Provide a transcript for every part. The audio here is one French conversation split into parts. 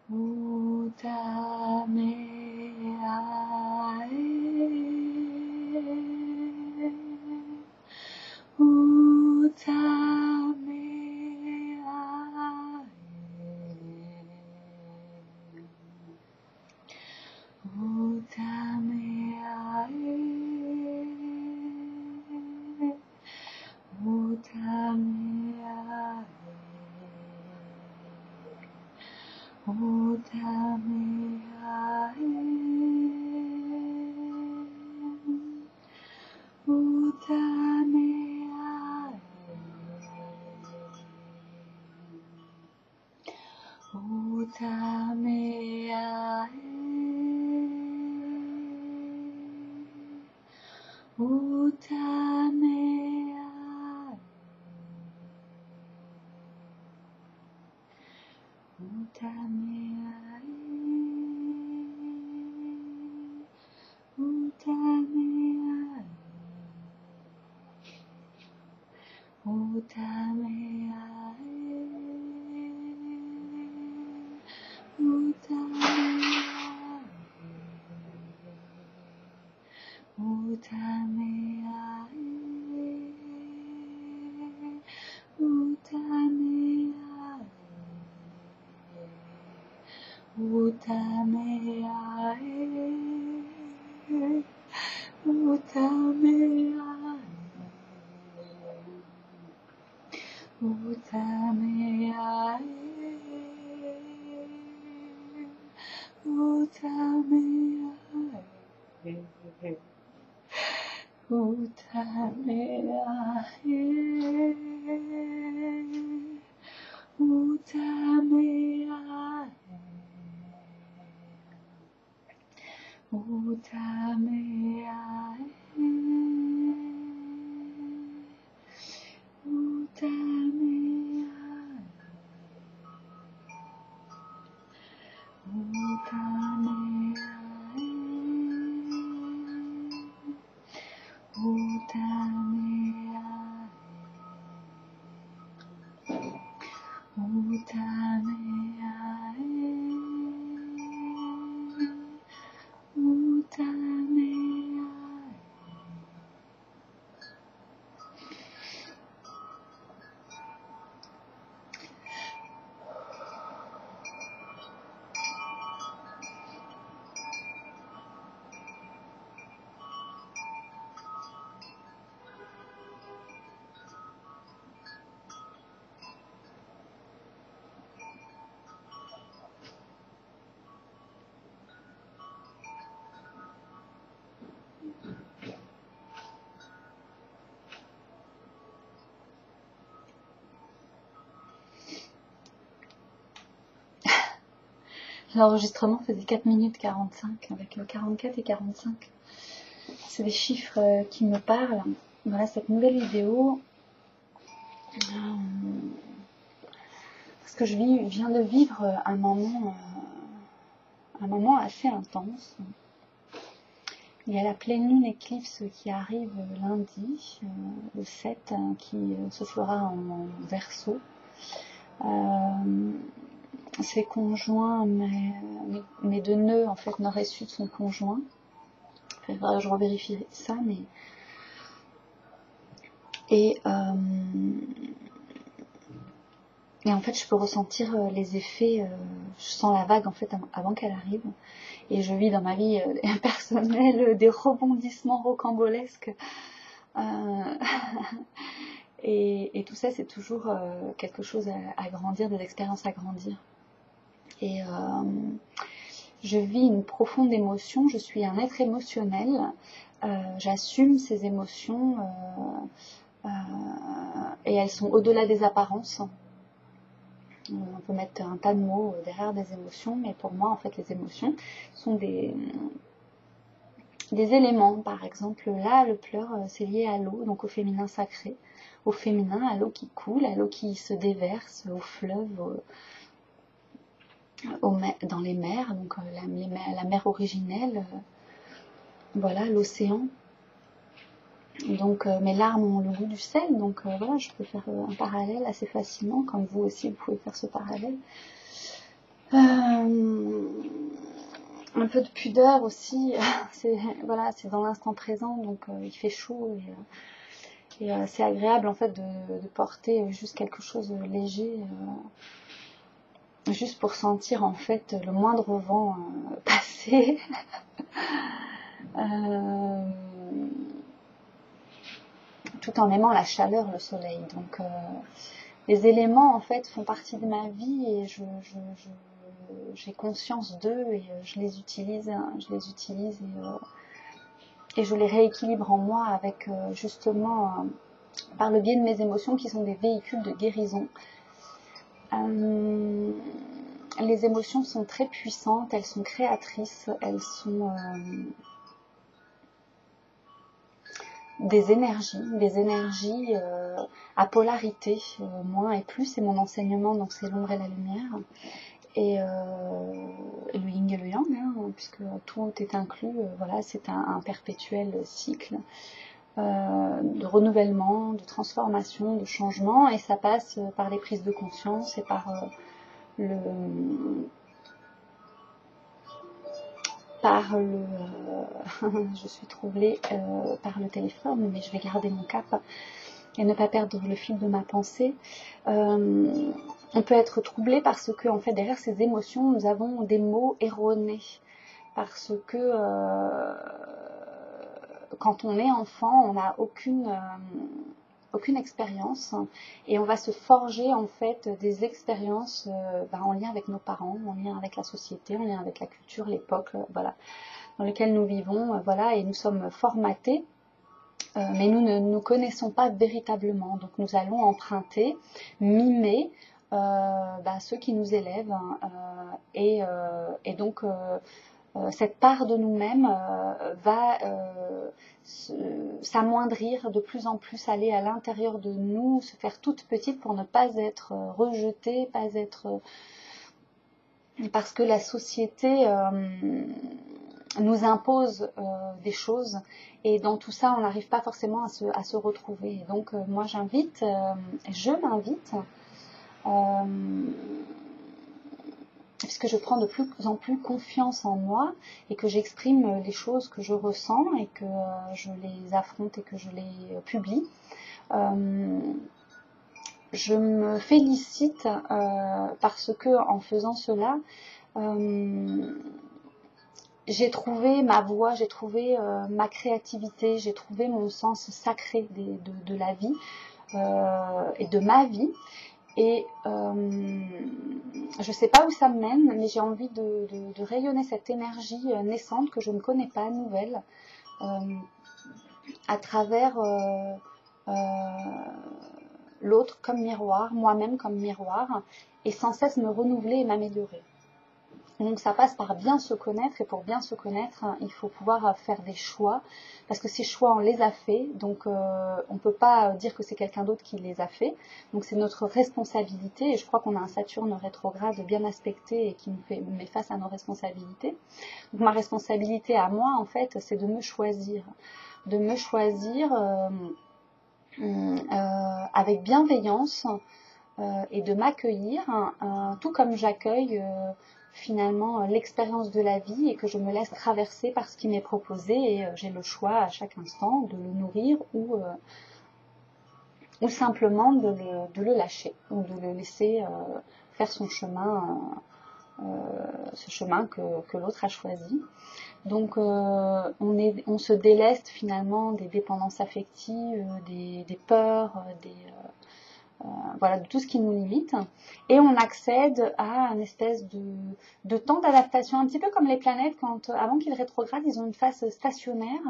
Utameae, L'enregistrement faisait 4 minutes 45 avec 44 et 45. C'est des chiffres qui me parlent. Voilà cette nouvelle vidéo. Parce que je viens de vivre un moment assez intense. Il y a la pleine lune éclipse qui arrive lundi, le 7, qui se fera en Verseau. Ces conjoints, mes deux nœuds, en fait, nord et sud sont conjoints. Enfin, je revérifierai ça, mais... Et en fait, je peux ressentir les effets, je sens la vague, en fait, avant qu'elle arrive. Et je vis dans ma vie personnelle des rebondissements rocambolesques. Et tout ça, c'est toujours quelque chose à grandir, des expériences à grandir. Et je vis une profonde émotion, je suis un être émotionnel, j'assume ces émotions et elles sont au-delà des apparences. On peut mettre un tas de mots derrière des émotions, mais pour moi, en fait, les émotions sont des éléments. Par exemple, là, le pleur, c'est lié à l'eau, donc au féminin sacré, au féminin, à l'eau qui coule, à l'eau qui se déverse, au fleuve, dans les mers, donc la mer originelle, voilà, l'océan. Donc mes larmes ont le goût du sel, donc voilà, je peux faire un parallèle assez facilement, comme vous aussi vous pouvez faire ce parallèle. Un peu de pudeur aussi, voilà, c'est dans l'instant présent, donc il fait chaud et c'est agréable en fait de porter juste quelque chose de léger, juste pour sentir en fait le moindre vent passer. Tout en aimant la chaleur, le soleil. Donc les éléments en fait font partie de ma vie et j'ai conscience d'eux et je les utilise et je les rééquilibre en moi avec justement par le biais de mes émotions qui sont des véhicules de guérison. Les émotions sont très puissantes, elles sont créatrices, elles sont des énergies à polarité, moins et plus, c'est mon enseignement, donc c'est l'ombre et la lumière, et le yin et le yang, hein, puisque tout est inclus, voilà, c'est un perpétuel cycle de renouvellement, de transformation, de changement, et ça passe par les prises de conscience et par je suis troublée par le téléphone, mais je vais garder mon cap et ne pas perdre le fil de ma pensée. On peut être troublé parce que, en fait, derrière ces émotions, nous avons des mots erronés. Parce que quand on est enfant, on n'a aucune expérience et on va se forger en fait des expériences en lien avec nos parents, en lien avec la société, en lien avec la culture, l'époque, voilà, dans lequel nous vivons, voilà, et nous sommes formatés. Mais nous ne nous connaissons pas véritablement, donc nous allons emprunter, mimer ceux qui nous élèvent, et donc cette part de nous-mêmes va s'amoindrir de plus en plus, aller à l'intérieur de nous, se faire toute petite pour ne pas être rejetée, pas être parce que la société nous impose des choses et dans tout ça on n'arrive pas forcément à se retrouver. Et donc moi je m'invite puisque je prends de plus en plus confiance en moi et que j'exprime les choses que je ressens et que je les affronte et que je les publie. Je me félicite parce que en faisant cela, j'ai trouvé ma voie, j'ai trouvé ma créativité, j'ai trouvé mon sens sacré de la vie et de ma vie. Et je ne sais pas où ça me mène, mais j'ai envie de rayonner cette énergie naissante que je ne connais pas, nouvelle, à travers l'autre comme miroir, moi-même comme miroir, et sans cesse me renouveler et m'améliorer. Donc ça passe par bien se connaître, et pour bien se connaître, il faut pouvoir faire des choix, parce que ces choix on les a faits, donc on ne peut pas dire que c'est quelqu'un d'autre qui les a faits, donc c'est notre responsabilité, et je crois qu'on a un Saturne rétrograde bien aspecté et qui nous met face à nos responsabilités. Donc ma responsabilité à moi en fait, c'est de me choisir avec bienveillance et de m'accueillir, tout comme j'accueille finalement l'expérience de la vie et que je me laisse traverser par ce qui m'est proposé et j'ai le choix à chaque instant de le nourrir ou simplement de le lâcher ou de le laisser faire son chemin, ce chemin que l'autre a choisi. Donc on se déleste finalement des dépendances affectives, des peurs, voilà, de tout ce qui nous limite, et on accède à une espèce de temps d'adaptation, un petit peu comme les planètes, avant qu'ils rétrogradent, ils ont une phase stationnaire.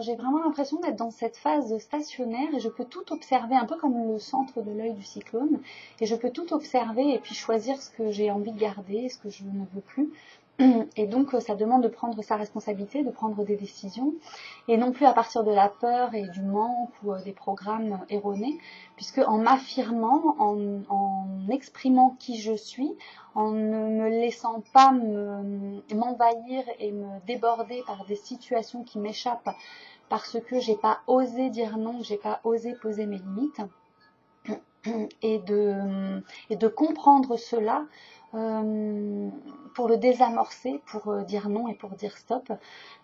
J'ai vraiment l'impression d'être dans cette phase stationnaire et je peux tout observer, un peu comme le centre de l'œil du cyclone, et je peux tout observer et puis choisir ce que j'ai envie de garder, ce que je ne veux plus. Et donc ça demande de prendre sa responsabilité, de prendre des décisions, et non plus à partir de la peur et du manque ou des programmes erronés, puisque en m'affirmant, en exprimant qui je suis, en ne me laissant pas m'envahir et me déborder par des situations qui m'échappent parce que j'ai pas osé dire non, j'ai pas osé poser mes limites, et de comprendre cela pour le désamorcer, pour dire non et pour dire stop,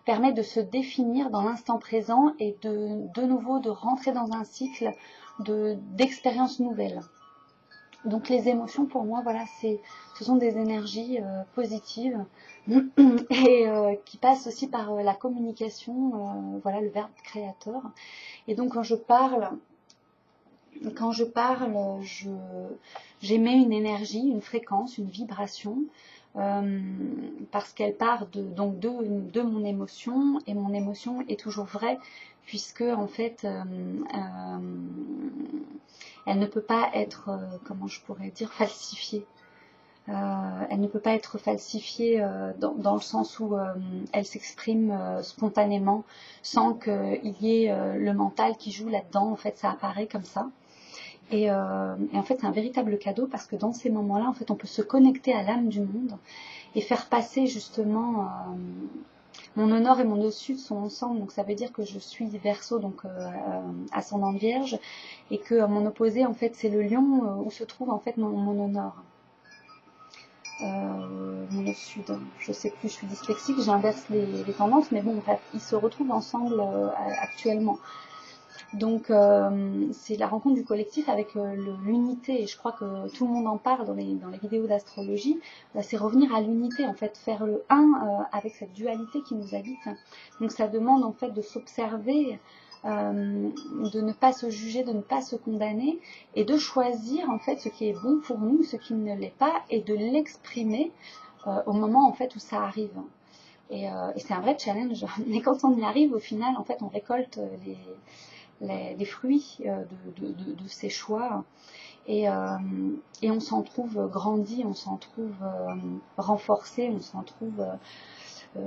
permet de se définir dans l'instant présent et de nouveau de rentrer dans un cycle d'expériences nouvelles. Donc les émotions pour moi, voilà, ce sont des énergies positives et qui passent aussi par la communication, voilà, le verbe créateur. Et donc quand je parle, j'émets une énergie, une fréquence, une vibration, parce qu'elle part de mon émotion, et mon émotion est toujours vraie, puisque en fait, elle ne peut pas être, comment je pourrais dire, falsifiée. Elle ne peut pas être falsifiée dans le sens où elle s'exprime spontanément, sans qu'il y ait le mental qui joue là-dedans. En fait, ça apparaît comme ça. Et en fait, c'est un véritable cadeau, parce que dans ces moments-là, en fait, on peut se connecter à l'âme du monde et faire passer justement mon au nord et mon au sud sont ensemble. Donc ça veut dire que je suis Verseau, donc ascendant Vierge, et que mon opposé, en fait, c'est le Lion, où se trouve en fait mon au nord. Mon au sud, je sais plus, je suis dyslexique, j'inverse les tendances, mais bon, bref, ils se retrouvent ensemble actuellement. Donc c'est la rencontre du collectif avec l'unité, et je crois que tout le monde en parle dans les vidéos d'astrologie. C'est revenir à l'unité, en fait, faire le 1 avec cette dualité qui nous habite. Donc ça demande en fait de s'observer, de ne pas se juger, de ne pas se condamner, et de choisir en fait ce qui est bon pour nous, ce qui ne l'est pas, et de l'exprimer au moment en fait où ça arrive. Et c'est un vrai challenge, mais quand on y arrive, au final, en fait, on récolte les fruits de ces choix, et on s'en trouve grandi, on s'en trouve renforcé, on s'en trouve...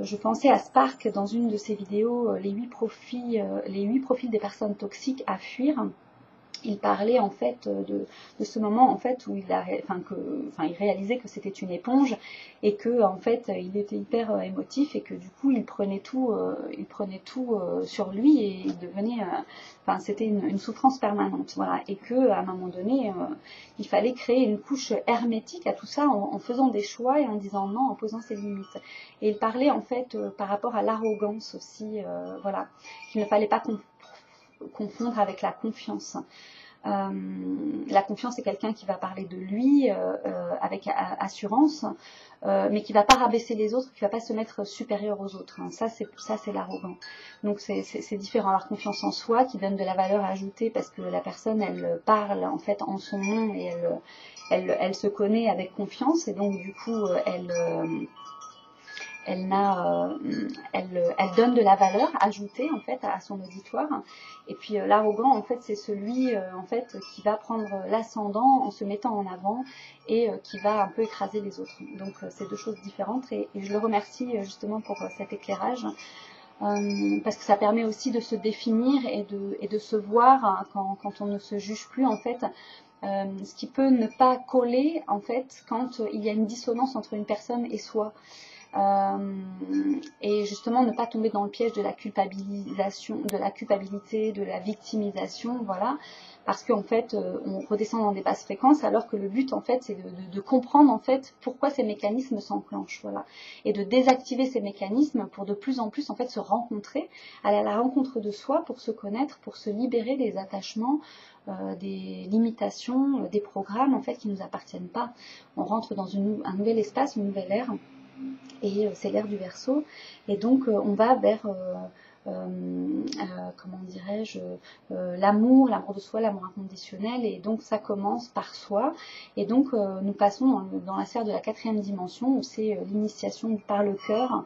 je pensais à Spark dans une de ses vidéos, les 8 profils des personnes toxiques à fuir. Il parlait en fait de ce moment en fait où il réalisait que c'était une éponge, et que en fait il était hyper émotif, et que du coup il prenait tout sur lui, et il devenait c'était une souffrance permanente, voilà, et que à un moment donné il fallait créer une couche hermétique à tout ça, en faisant des choix et en disant non, en posant ses limites. Et il parlait en fait par rapport à l'arrogance aussi, voilà, qu'il ne fallait pas confondre avec la confiance. La confiance, c'est quelqu'un qui va parler de lui avec assurance, mais qui ne va pas rabaisser les autres, qui ne va pas se mettre supérieur aux autres. Ça, c'est l'arrogant. Donc c'est différent. Alors, confiance en soi, qui donne de la valeur ajoutée, parce que la personne, elle parle en fait en son nom, et elle se connaît avec confiance, et donc du coup elle donne de la valeur ajoutée en fait à son auditoire. Et puis l'arrogant, en fait, c'est celui en fait qui va prendre l'ascendant en se mettant en avant, et qui va un peu écraser les autres. Donc c'est deux choses différentes, et je le remercie justement pour cet éclairage, parce que ça permet aussi de se définir et de se voir quand on ne se juge plus, en fait. Ce qui peut ne pas coller en fait quand il y a une dissonance entre une personne et soi. Et justement ne pas tomber dans le piège de la culpabilisation, de la culpabilité, de la victimisation, voilà, parce qu'en fait on redescend dans des basses fréquences, alors que le but en fait c'est de comprendre en fait pourquoi ces mécanismes s'enclenchent, voilà, et de désactiver ces mécanismes pour de plus en plus en fait se rencontrer, aller à la rencontre de soi, pour se connaître, pour se libérer des attachements, des limitations, des programmes en fait qui nous appartiennent pas. On rentre dans un nouvel espace, une nouvelle ère, et c'est l'ère du Verseau, et donc on va vers comment dirais-je, l'amour de soi, l'amour inconditionnel, et donc ça commence par soi, et donc nous passons dans la sphère de la 4e dimension, où c'est l'initiation par le cœur.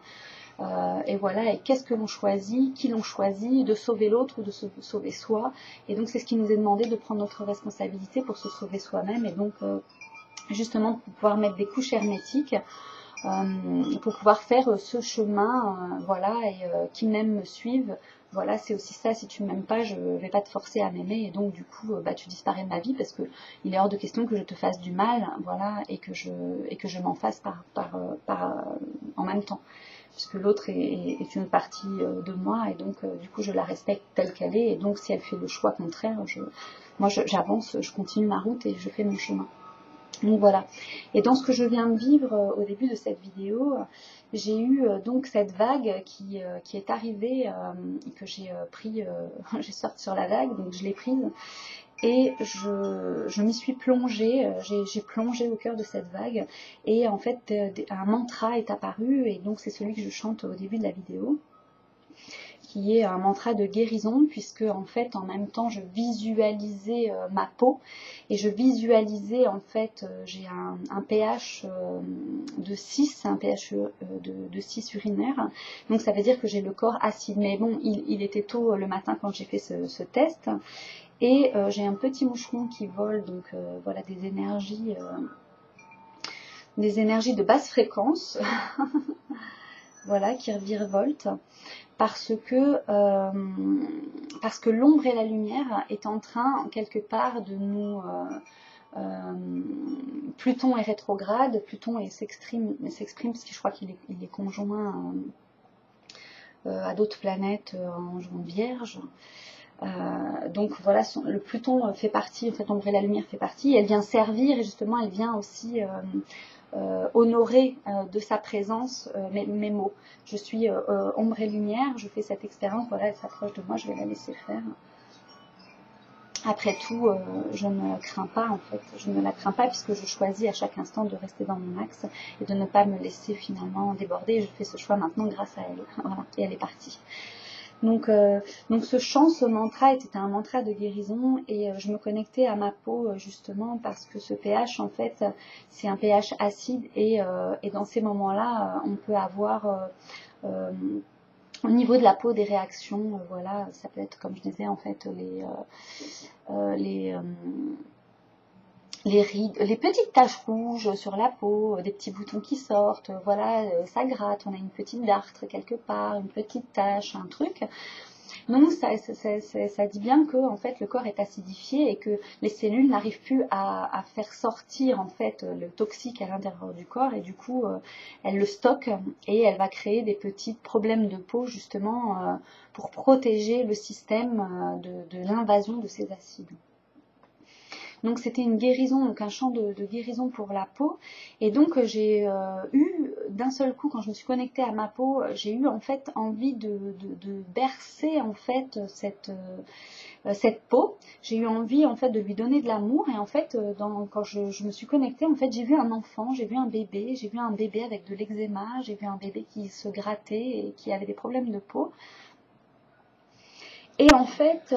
Et voilà, et qu'est-ce que l'on choisit, qui l'on choisit, de sauver l'autre ou de se sauver soi, et donc c'est ce qui nous est demandé, de prendre notre responsabilité pour se sauver soi-même, et donc justement pour pouvoir mettre des couches hermétiques, pour pouvoir faire ce chemin, voilà, et qui m'aiment me suivent. Voilà, c'est aussi ça, si tu ne m'aimes pas, je ne vais pas te forcer à m'aimer, et donc du coup tu disparais de ma vie, parce que il est hors de question que je te fasse du mal, voilà, et que je m'en fasse en même temps. puisque l'autre est une partie de moi, et donc du coup je la respecte telle qu'elle est, et donc si elle fait le choix contraire, moi j'avance, je continue ma route et je fais mon chemin. Donc voilà. Et dans ce que je viens de vivre au début de cette vidéo, j'ai eu donc cette vague qui est arrivée, que j'ai pris, j'ai sorti sur la vague, donc je l'ai prise, et je m'y suis plongée, j'ai plongé au cœur de cette vague, et en fait un mantra est apparu, et donc c'est celui que je chante au début de la vidéo, qui est un mantra de guérison, puisque en fait en même temps je visualisais ma peau, et je visualisais en fait, j'ai un pH de 6, un pH de 6 urinaire, donc ça veut dire que j'ai le corps acide, mais bon il était tôt le matin quand j'ai fait ce test, et j'ai un petit moucheron qui vole, donc voilà, des énergies de basse fréquence, voilà, qui virevoltent, parce que l'ombre et la lumière est en train, quelque part, de nous... Pluton est rétrograde, Pluton s'exprime, parce que je crois qu'il est conjoint à d'autres planètes en Vierge. Donc voilà, le Pluton fait partie, en fait l'ombre et la lumière fait partie, et elle vient servir, et justement elle vient aussi honorer de sa présence mes mots. Je suis ombre et lumière, je fais cette expérience, voilà, elle s'approche de moi, je vais la laisser faire. Après tout, je ne crains pas, en fait, je ne la crains pas, puisque je choisis à chaque instant de rester dans mon axe et de ne pas me laisser finalement déborder. Je fais ce choix maintenant grâce à elle, voilà, et elle est partie. Donc ce chant, ce mantra était un mantra de guérison, et je me connectais à ma peau justement parce que ce pH, en fait, c'est un pH acide, et dans ces moments-là, on peut avoir au niveau de la peau des réactions, voilà, ça peut être, comme je disais, en fait, les rides, les petites taches rouges sur la peau, des petits boutons qui sortent, voilà, ça gratte, on a une petite dartre quelque part, une petite tache, un truc. Donc ça dit bien que en fait le corps est acidifié, et que les cellules n'arrivent plus à faire sortir en fait le toxique à l'intérieur du corps, et du coup elle le stocke, et elle va créer des petits problèmes de peau justement pour protéger le système de l'invasion de ces acides. Donc c'était une guérison, donc un chant de guérison pour la peau. Et donc j'ai eu, d'un seul coup, quand je me suis connectée à ma peau, j'ai eu en fait envie de bercer en fait cette peau. J'ai eu envie en fait de lui donner de l'amour. Et en fait, quand je me suis connectée, en fait, j'ai vu un enfant, j'ai vu un bébé avec de l'eczéma, j'ai vu un bébé qui se grattait et qui avait des problèmes de peau. Et en fait,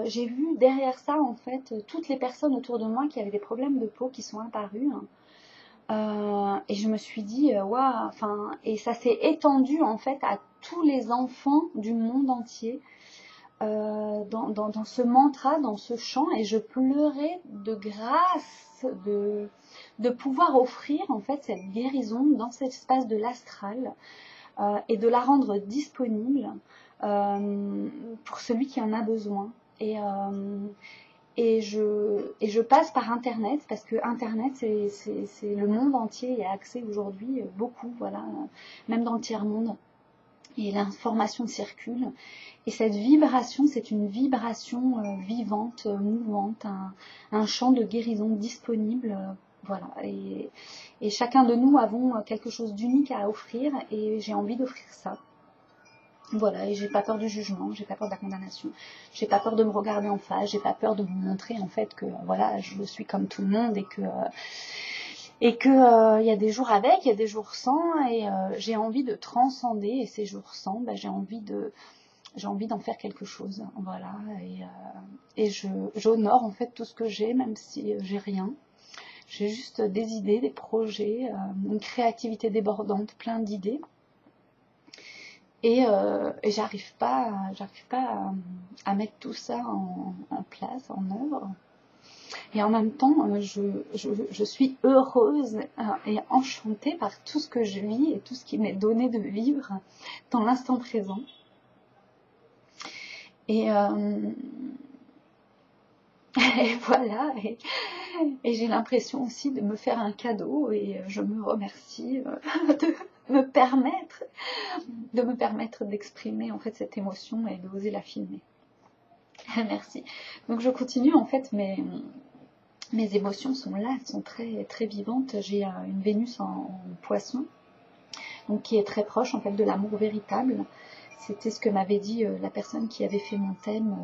j'ai vu derrière ça, en fait, toutes les personnes autour de moi qui avaient des problèmes de peau qui sont apparus. Et je me suis dit, waouh, enfin, et ça s'est étendu, en fait, à tous les enfants du monde entier, dans ce mantra, dans ce chant, et je pleurais de grâce de pouvoir offrir, en fait, cette guérison dans cet espace de l'astral, et de la rendre disponible pour celui qui en a besoin. Et je passe par Internet, parce que Internet, c'est le monde entier, est accès aujourd'hui, beaucoup, voilà, même dans le tiers-monde. Et l'information circule. Et cette vibration, c'est une vibration vivante, mouvante, un champ de guérison disponible. Voilà. Et chacun de nous avons quelque chose d'unique à offrir, et j'ai envie d'offrir ça. Voilà, et j'ai pas peur du jugement, j'ai pas peur de la condamnation, j'ai pas peur de me regarder en face, j'ai pas peur de me montrer en fait que voilà, je suis comme tout le monde, et que y a des jours avec, il y a des jours sans, et j'ai envie de transcender, et ces jours sans, j'ai envie d'en faire quelque chose, voilà, et j'honore en fait tout ce que j'ai, même si j'ai rien. J'ai juste des idées, des projets, une créativité débordante, plein d'idées. Et j'arrive pas à mettre tout ça en place, en œuvre. Et en même temps, je suis heureuse et enchantée par tout ce que je vis et tout ce qui m'est donné de vivre dans l'instant présent. Et Et voilà, et j'ai l'impression aussi de me faire un cadeau et je me remercie de me permettre d'exprimer en fait cette émotion et d'oser la filmer. Merci. Donc je continue en fait, mes émotions sont là, elles sont très, très vivantes. J'ai une Vénus en poisson, donc qui est très proche en fait de l'amour véritable. C'était ce que m'avait dit la personne qui avait fait mon thème,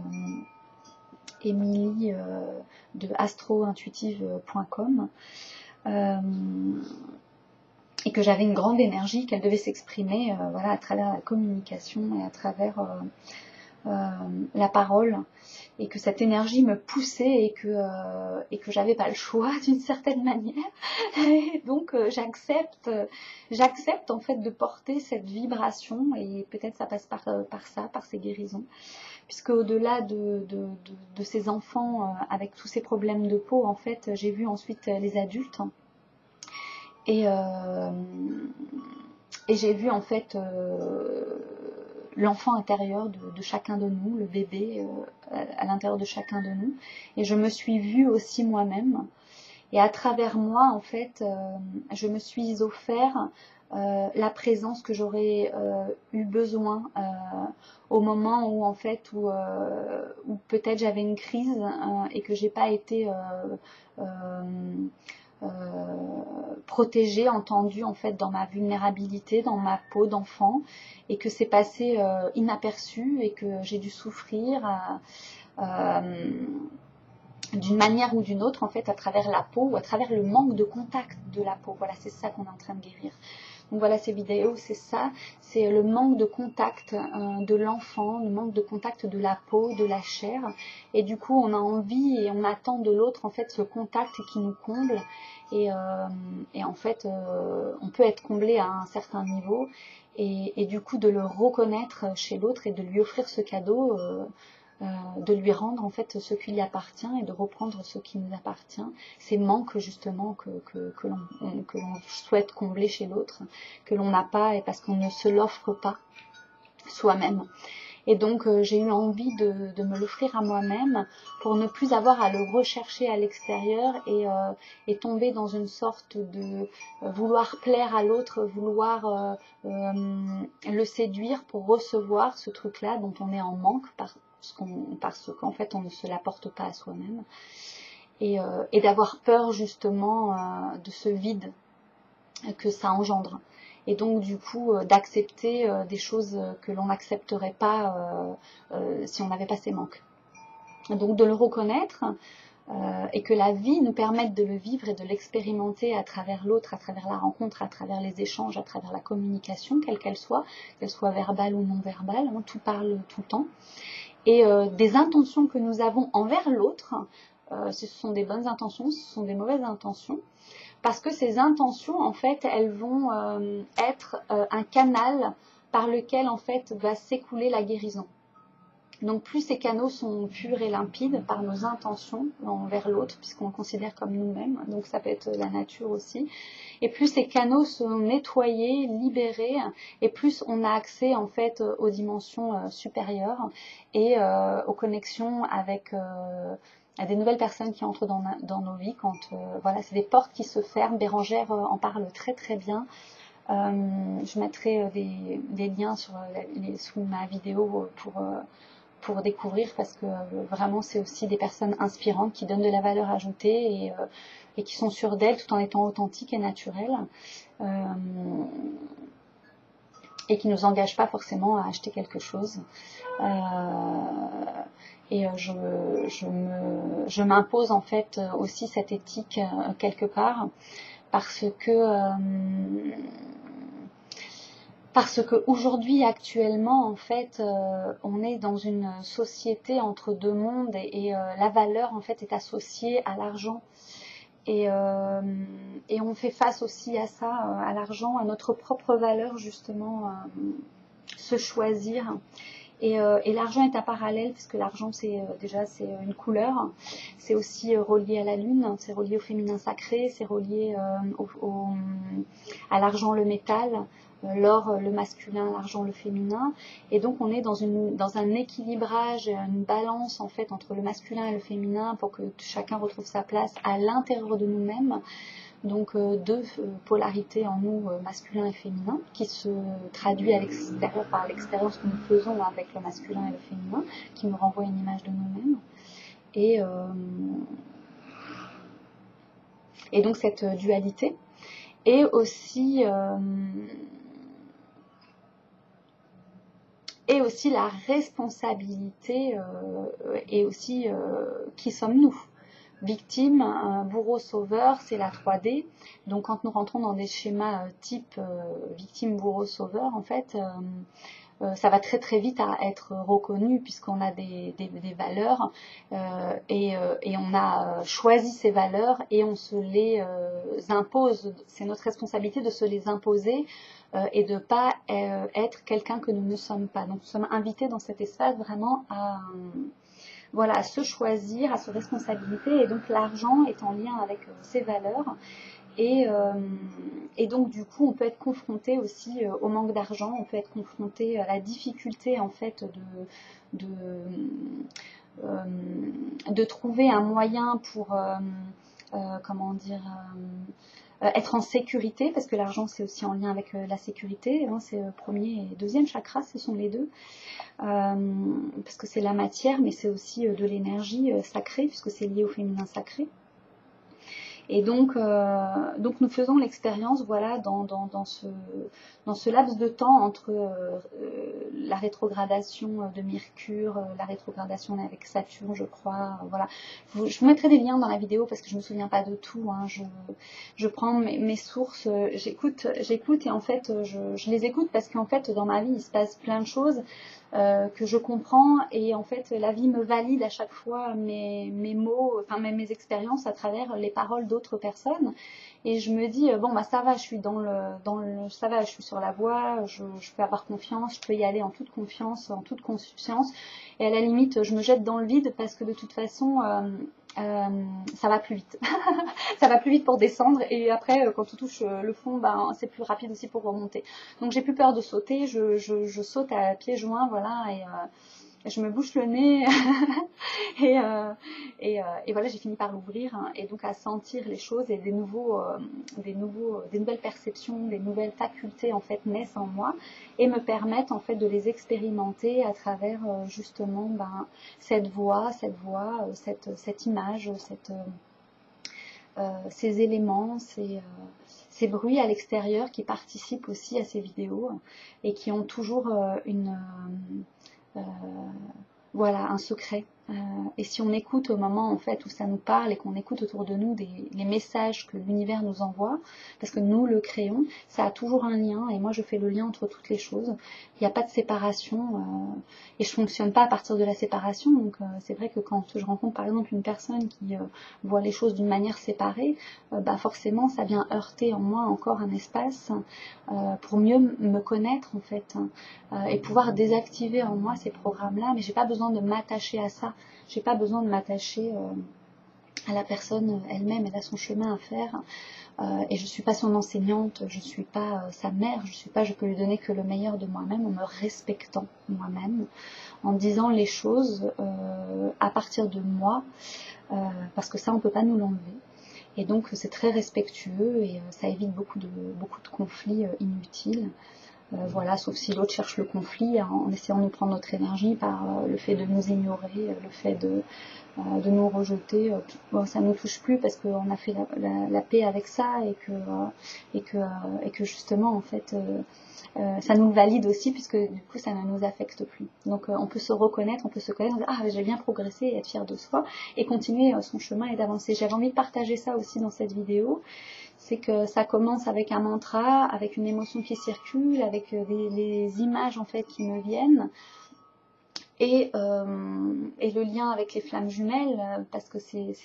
Émilie de astrointuitive.com, et que j'avais une grande énergie, qu'elle devait s'exprimer voilà, à travers la communication et à travers la parole, et que cette énergie me poussait et que j'avais pas le choix d'une certaine manière. Et donc j'accepte en fait de porter cette vibration, et peut-être ça passe par ça, par ces guérisons, puisque au-delà de ces enfants avec tous ces problèmes de peau, en fait j'ai vu ensuite les adultes, et j'ai vu en fait l'enfant intérieur de chacun de nous, le bébé à l'intérieur de chacun de nous, et je me suis vue aussi moi-même, et à travers moi en fait je me suis offert la présence que j'aurais eu besoin au moment où en fait où peut-être j'avais une crise et que j'ai pas été protégée, entendue en fait dans ma vulnérabilité, dans ma peau d'enfant, et que c'est passé inaperçu et que j'ai dû souffrir d'une manière ou d'une autre en fait à travers la peau ou à travers le manque de contact de la peau. Voilà, c'est ça qu'on est en train de guérir. Donc voilà, ces vidéos, c'est ça, c'est le manque de contact de l'enfant, le manque de contact de la peau, de la chair, et du coup on a envie et on attend de l'autre en fait ce contact qui nous comble, et en fait on peut être comblé à un certain niveau, et du coup de le reconnaître chez l'autre et de lui offrir ce cadeau, de lui rendre en fait ce qui lui appartient et de reprendre ce qui nous appartient, ces manques justement que l'on souhaite combler chez l'autre, que l'on n'a pas, et parce qu'on ne se l'offre pas soi-même. Et donc j'ai eu envie de me l'offrir à moi-même pour ne plus avoir à le rechercher à l'extérieur et tomber dans une sorte de vouloir plaire à l'autre, vouloir le séduire pour recevoir ce truc-là dont on est en manque parce qu'en fait on ne se l'apporte pas à soi-même, et d'avoir peur justement de ce vide que ça engendre, et donc du coup d'accepter des choses que l'on n'accepterait pas si on n'avait pas ces manques. Donc de le reconnaître et que la vie nous permette de le vivre et de l'expérimenter à travers l'autre, à travers la rencontre, à travers les échanges, à travers la communication, quelle qu'elle soit verbale ou non verbale, hein, tout parle tout le temps, et des intentions que nous avons envers l'autre, ce sont des bonnes intentions, ce sont des mauvaises intentions, parce que ces intentions, en fait, elles vont être un canal par lequel, en fait, va s'écouler la guérison. Donc, plus ces canaux sont purs et limpides par nos intentions envers l'autre, puisqu'on le considère comme nous-mêmes, donc ça peut être la nature aussi, et plus ces canaux sont nettoyés, libérés, et plus on a accès, en fait, aux dimensions supérieures et aux connexions avec à des nouvelles personnes qui entrent dans nos vies, quand voilà, c'est des portes qui se ferment. Bérangère en parle très très bien. Je mettrai des liens sous ma vidéo pour découvrir, parce que vraiment c'est aussi des personnes inspirantes qui donnent de la valeur ajoutée et qui sont sûres d'elles tout en étant authentiques et naturelles, et qui ne nous engagent pas forcément à acheter quelque chose. Et je m'impose en fait aussi cette éthique quelque part, parce que aujourd'hui, actuellement, en fait, on est dans une société entre deux mondes, et la valeur en fait est associée à l'argent, et on fait face aussi à ça, à l'argent, à notre propre valeur justement, se choisir. Et l'argent est un parallèle, puisque l'argent c'est une couleur, c'est aussi relié à la lune, c'est relié au féminin sacré, c'est relié à l'argent, le métal, l'or le masculin, l'argent le féminin, et donc on est dans un équilibrage, une balance en fait entre le masculin et le féminin pour que chacun retrouve sa place à l'intérieur de nous-mêmes. Donc deux polarités en nous, masculin et féminin, qui se traduit à l'extérieur par l'expérience que nous faisons avec le masculin et le féminin, qui nous renvoie une image de nous-mêmes. Et donc cette dualité. Et aussi la responsabilité et aussi qui sommes-nous. Victime, bourreau, sauveur, c'est la 3D. Donc quand nous rentrons dans des schémas type victime, bourreau, sauveur, en fait, ça va très très vite à être reconnu puisqu'on a des valeurs et on a choisi ces valeurs et on se les impose. C'est notre responsabilité de se les imposer et de ne pas être quelqu'un que nous ne sommes pas. Donc nous sommes invités dans cet espace vraiment à se choisir, à se responsabiliser, et donc l'argent est en lien avec ces valeurs, et donc du coup on peut être confronté aussi au manque d'argent, on peut être confronté à la difficulté en fait de trouver un moyen pour être en sécurité, parce que l'argent c'est aussi en lien avec la sécurité, hein, c'est premier et deuxième chakra, ce sont les deux. Parce que c'est la matière, mais c'est aussi de l'énergie sacrée, puisque c'est lié au féminin sacré. Et donc nous faisons l'expérience, voilà, dans ce laps de temps entre la rétrogradation de Mercure, la rétrogradation avec Saturne, je crois, voilà. Je vous mettrai des liens dans la vidéo parce que je me souviens pas de tout, hein. Je prends mes sources, j'écoute et en fait je les écoute parce qu'en fait dans ma vie il se passe plein de choses que je comprends, et en fait la vie me valide à chaque fois mes mots, enfin mes expériences à travers les paroles d'autres personnes, et je me dis bon bah ça va, je suis ça va, je suis sur la voie, je peux avoir confiance, je peux y aller en toute confiance, en toute conscience, et à la limite je me jette dans le vide parce que de toute façon ça va plus vite. Ça va plus vite pour descendre, et après quand on touche le fond, ben, c'est plus rapide aussi pour remonter. Donc j'ai plus peur de sauter, je saute à pieds joints, voilà, et je me bouche le nez et voilà, j'ai fini par l'ouvrir, hein, et donc à sentir les choses, et des nouvelles perceptions, des nouvelles facultés en fait naissent en moi et me permettent en fait de les expérimenter à travers justement cette voix, cette image, ces éléments, ces bruits à l'extérieur qui participent aussi à ces vidéos et qui ont toujours un secret. Et si on écoute au moment en fait où ça nous parle, et qu'on écoute autour de nous les messages que l'univers nous envoie, parce que nous le créons, ça a toujours un lien, et moi je fais le lien entre toutes les choses. Il n'y a pas de séparation, et je fonctionne pas à partir de la séparation. Donc c'est vrai que quand je rencontre par exemple une personne qui voit les choses d'une manière séparée, forcément ça vient heurter en moi encore un espace pour mieux me connaître en fait, et pouvoir désactiver en moi ces programmes-là. Mais j'ai pas besoin de m'attacher à ça. J'ai pas besoin de m'attacher à la personne elle-même. Elle a son chemin à faire, et je suis pas son enseignante, je suis pas sa mère, je peux lui donner que le meilleur de moi-même, en me respectant moi-même, en disant les choses à partir de moi, parce que ça on peut pas nous l'enlever. Et donc c'est très respectueux, et ça évite beaucoup de conflits inutiles. Voilà, sauf si l'autre cherche le conflit en essayant de nous prendre notre énergie par le fait de nous ignorer, le fait de nous rejeter. Ça ne nous touche plus parce qu'on a fait la paix avec ça, et que justement en fait ça nous valide aussi, puisque du coup ça ne nous affecte plus. Donc on peut se reconnaître, on peut se connaître, on dit j'ai bien progressé, et être fier de soi et continuer son chemin et d'avancer. J'avais envie de partager ça aussi dans cette vidéo. C'est que ça commence avec un mantra, avec une émotion qui circule, avec les images en fait qui me viennent, et le lien avec les flammes jumelles, parce que c'est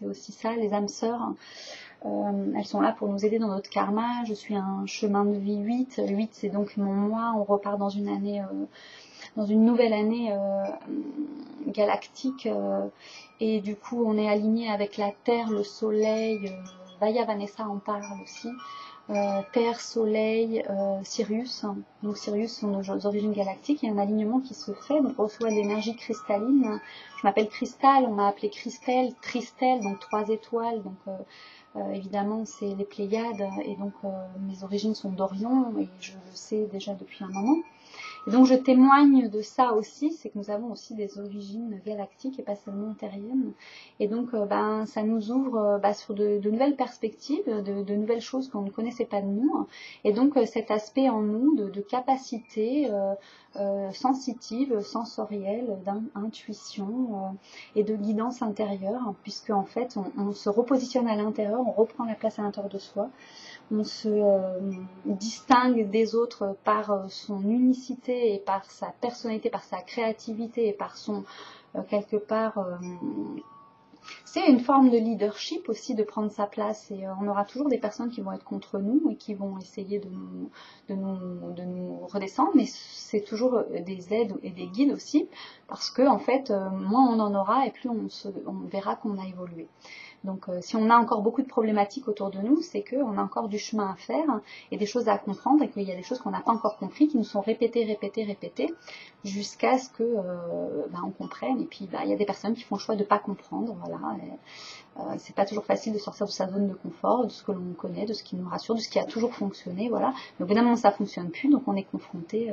aussi ça, les âmes sœurs. Elles sont là pour nous aider dans notre karma. Je suis un chemin de vie 8. 8 c'est donc mon moi. On repart dans une année, dans une nouvelle année galactique, et du coup on est aligné avec la terre, le soleil, Vaya Vanessa en parle aussi. Terre, Soleil, Sirius. Donc Sirius sont nos origines galactiques. Il y a un alignement qui se fait. Donc on reçoit de l'énergie cristalline. Je m'appelle Cristal, on m'a appelé Christelle, Tristel, donc 3 étoiles. Donc évidemment c'est les Pléiades. Et donc mes origines sont d'Orion et je le sais déjà depuis un moment. Et donc je témoigne de ça aussi, c'est que nous avons aussi des origines galactiques et pas seulement terriennes. Et donc ça nous ouvre sur de nouvelles perspectives, de nouvelles choses qu'on ne connaissait pas de nous. Et donc cet aspect en nous de capacité sensitive, sensorielle, d'intuition et de guidance intérieure, puisque en fait on se repositionne à l'intérieur, on reprend la place à l'intérieur de soi. On se distingue des autres par son unicité et par sa personnalité, par sa créativité et par son, quelque part, c'est une forme de leadership aussi de prendre sa place. Et on aura toujours des personnes qui vont être contre nous et qui vont essayer de nous redescendre, mais c'est toujours des aides et des guides aussi, parce que en fait, moins on en aura et plus on verra qu'on a évolué. Donc si on a encore beaucoup de problématiques autour de nous, c'est qu'on a encore du chemin à faire et des choses à comprendre et qu'il y a des choses qu'on n'a pas encore compris, qui nous sont répétées, jusqu'à ce que on comprenne. Et puis il y a des personnes qui font le choix de ne pas comprendre. Voilà. C'est pas toujours facile de sortir de sa zone de confort, de ce que l'on connaît, de ce qui nous rassure, de ce qui a toujours fonctionné. Voilà. Mais au bout d'un moment ça fonctionne plus, donc on est confronté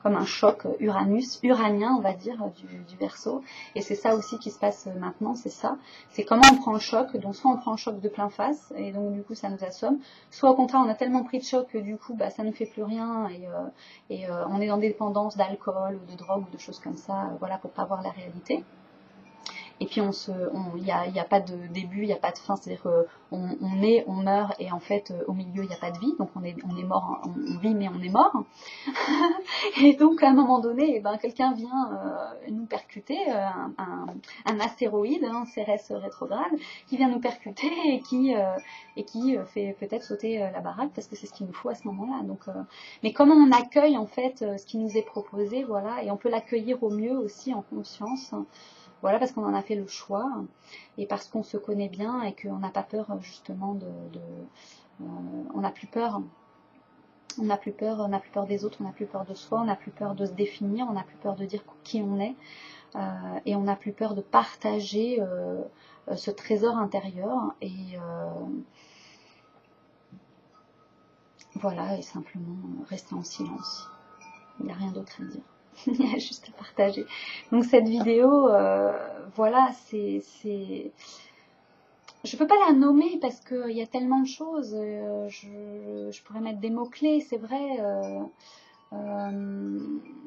comme un choc uranien, on va dire, du Verseau. Et c'est ça aussi qui se passe maintenant, c'est ça. C'est comment on prend le choc. Donc soit on prend le choc de plein face, et donc du coup ça nous assomme. Soit au contraire, on a tellement pris de choc que du coup ça ne fait plus rien, et on est dans des dépendances d'alcool, ou de drogue, ou de choses comme ça, pour pas voir la réalité. Et puis il y a pas de début, il n'y a pas de fin, c'est-à-dire qu'on naît, on meurt, et en fait au milieu il n'y a pas de vie, donc on est mort, on vit mais on est mort. Et donc à un moment donné, quelqu'un vient nous percuter, un astéroïde, Cérès rétrograde, qui vient nous percuter et qui fait peut-être sauter la baraque, parce que c'est ce qu'il nous faut à ce moment-là. Donc, mais comment on accueille en fait ce qui nous est proposé, voilà, et on peut l'accueillir au mieux aussi en conscience. Voilà, parce qu'on en a fait le choix et parce qu'on se connaît bien et qu'on n'a pas peur justement on n'a plus peur. On n'a plus peur des autres, on n'a plus peur de soi, on n'a plus peur de se définir, on n'a plus peur de dire qui on est, et on n'a plus peur de partager ce trésor intérieur. Et voilà, et simplement rester en silence. Il n'y a rien d'autre à dire. Il y a juste à partager. Donc cette vidéo, je peux pas la nommer parce qu'il y a tellement de choses. Je pourrais mettre des mots-clés, c'est vrai.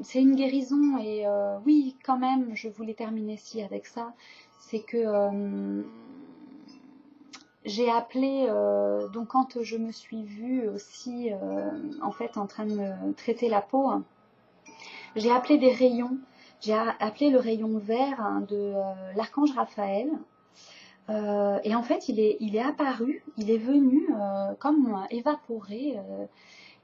C'est une guérison et oui, quand même, je voulais terminer ici avec ça. C'est que j'ai appelé, donc quand je me suis vue aussi en fait en train de me traiter la peau, j'ai appelé des rayons. J'ai appelé le rayon vert de l'archange Raphaël. Et en fait, il est apparu, il est venu comme évaporé.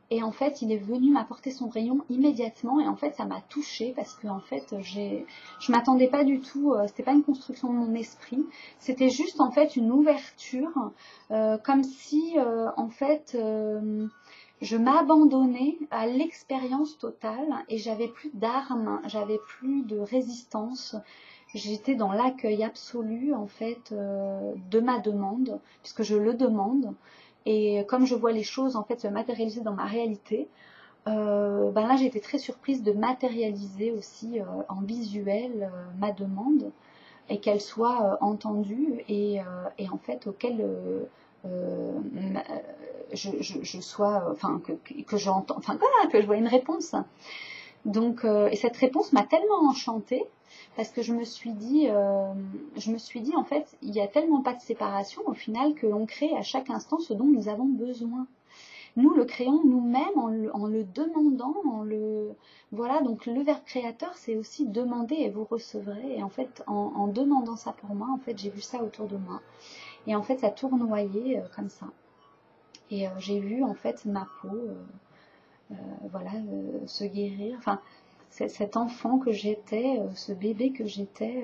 Et en fait, il est venu m'apporter son rayon immédiatement. Et en fait, ça m'a touchée parce que en fait, je m'attendais pas du tout. C'était pas une construction de mon esprit. C'était juste en fait une ouverture, comme si en fait je m'abandonnais à l'expérience totale et j'avais plus d'armes, j'avais plus de résistance. J'étais dans l'accueil absolu en fait de ma demande, puisque je le demande. Et comme je vois les choses en fait se matérialiser dans ma réalité, là j'ai été très surprise de matérialiser aussi en visuel ma demande et qu'elle soit entendue et en fait auquel je sois, enfin que j'entends, enfin voilà, que je vois une réponse. Donc et cette réponse m'a tellement enchantée parce que je me suis dit en fait il n'y a tellement pas de séparation au final que l'on crée à chaque instant ce dont nous avons besoin. Nous le créons nous-mêmes en le demandant, voilà, donc le verbe créateur c'est aussi demander et vous recevrez. Et en fait en demandant ça pour moi, en fait j'ai vu ça autour de moi et en fait ça tournoyait comme ça et j'ai vu en fait ma peau se guérir, enfin cet enfant que j'étais, ce bébé que j'étais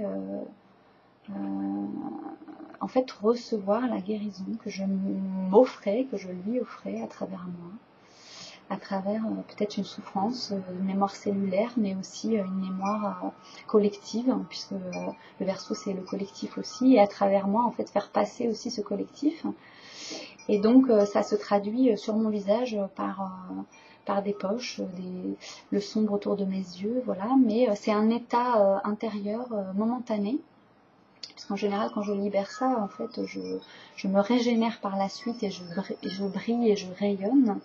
en fait recevoir la guérison que je m'offrais, que je lui offrais à travers moi, à travers peut-être une souffrance, une mémoire cellulaire, mais aussi une mémoire collective, hein, puisque le Verseau c'est le collectif aussi, et à travers moi en fait faire passer aussi ce collectif. Et donc ça se traduit sur mon visage par des poches, le sombre autour de mes yeux, voilà, mais c'est un état intérieur momentané. Parce qu'en général, quand je libère ça, en fait, je me régénère par la suite et je brille et je rayonne.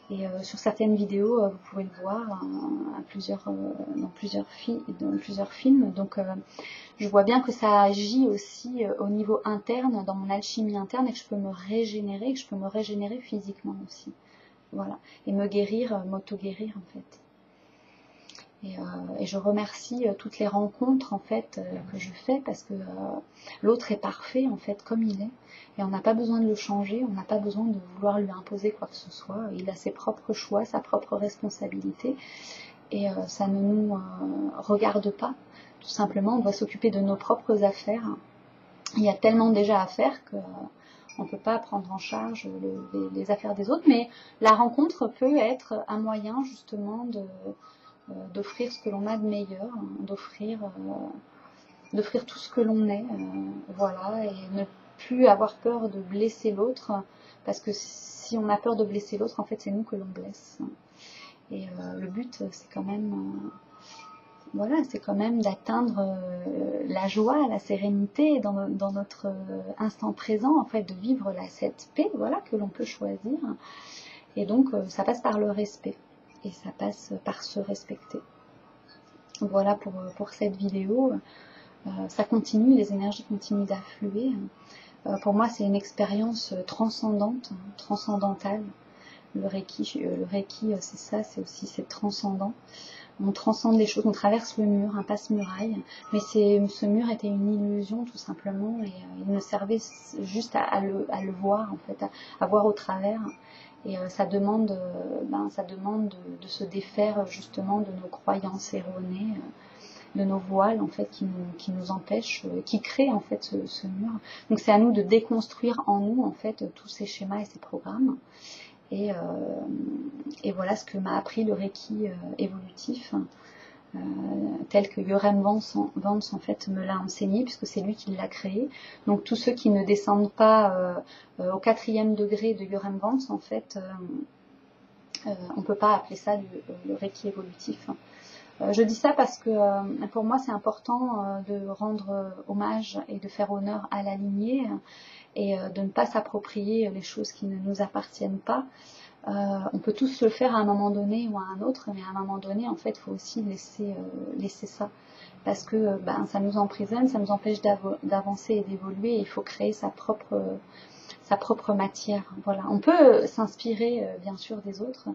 Et sur certaines vidéos, vous pouvez le voir dans plusieurs films. Donc, je vois bien que ça agit aussi au niveau interne, dans mon alchimie interne, et que je peux me régénérer, physiquement aussi. Voilà. Et me guérir, m'auto-guérir, en fait. Et je remercie toutes les rencontres en fait que je fais parce que l'autre est parfait en fait comme il est et on n'a pas besoin de le changer, on n'a pas besoin de vouloir lui imposer quoi que ce soit. Il a ses propres choix, sa propre responsabilité et ça ne nous regarde pas. Tout simplement, on doit s'occuper de nos propres affaires. Il y a tellement déjà à faire que on ne peut pas prendre en charge les affaires des autres, mais la rencontre peut être un moyen justement d'offrir ce que l'on a de meilleur, d'offrir tout ce que l'on est, voilà, et ne plus avoir peur de blesser l'autre, parce que si on a peur de blesser l'autre, en fait c'est nous que l'on blesse. Et le but c'est quand même, voilà, c'est quand même d'atteindre la joie, la sérénité dans notre instant présent, en fait, de vivre cette paix, voilà, que l'on peut choisir. Et donc ça passe par le respect. Et ça passe par se respecter. Voilà pour cette vidéo. Ça continue, les énergies continuent d'affluer. Pour moi, c'est une expérience transcendantale. Le Reiki, c'est ça, c'est transcendant. On transcende les choses, on traverse le mur, un passe-muraille. Mais ce mur était une illusion, tout simplement. Et il ne servait juste à le voir, en fait, à voir au travers. Et ça demande de se défaire justement de nos croyances erronées, de nos voiles en fait qui nous empêchent, qui créent en fait ce mur. Donc c'est à nous de déconstruire en nous en fait tous ces schémas et ces programmes. Et voilà ce que m'a appris le Reiki évolutif, tel que Yoram Vance en fait me l'a enseigné, puisque c'est lui qui l'a créé. Donc tous ceux qui ne descendent pas au 4e degré de Yoram Vance, en fait, on ne peut pas appeler ça le Reiki évolutif. Je dis ça parce que pour moi c'est important de rendre hommage et de faire honneur à la lignée et de ne pas s'approprier les choses qui ne nous appartiennent pas. On peut tous le faire à un moment donné ou à un autre, mais à un moment donné, en fait, il faut aussi laisser ça. Parce que ça nous emprisonne, ça nous empêche d'avancer et d'évoluer. Il faut créer sa propre matière. Voilà. On peut s'inspirer, bien sûr, des autres,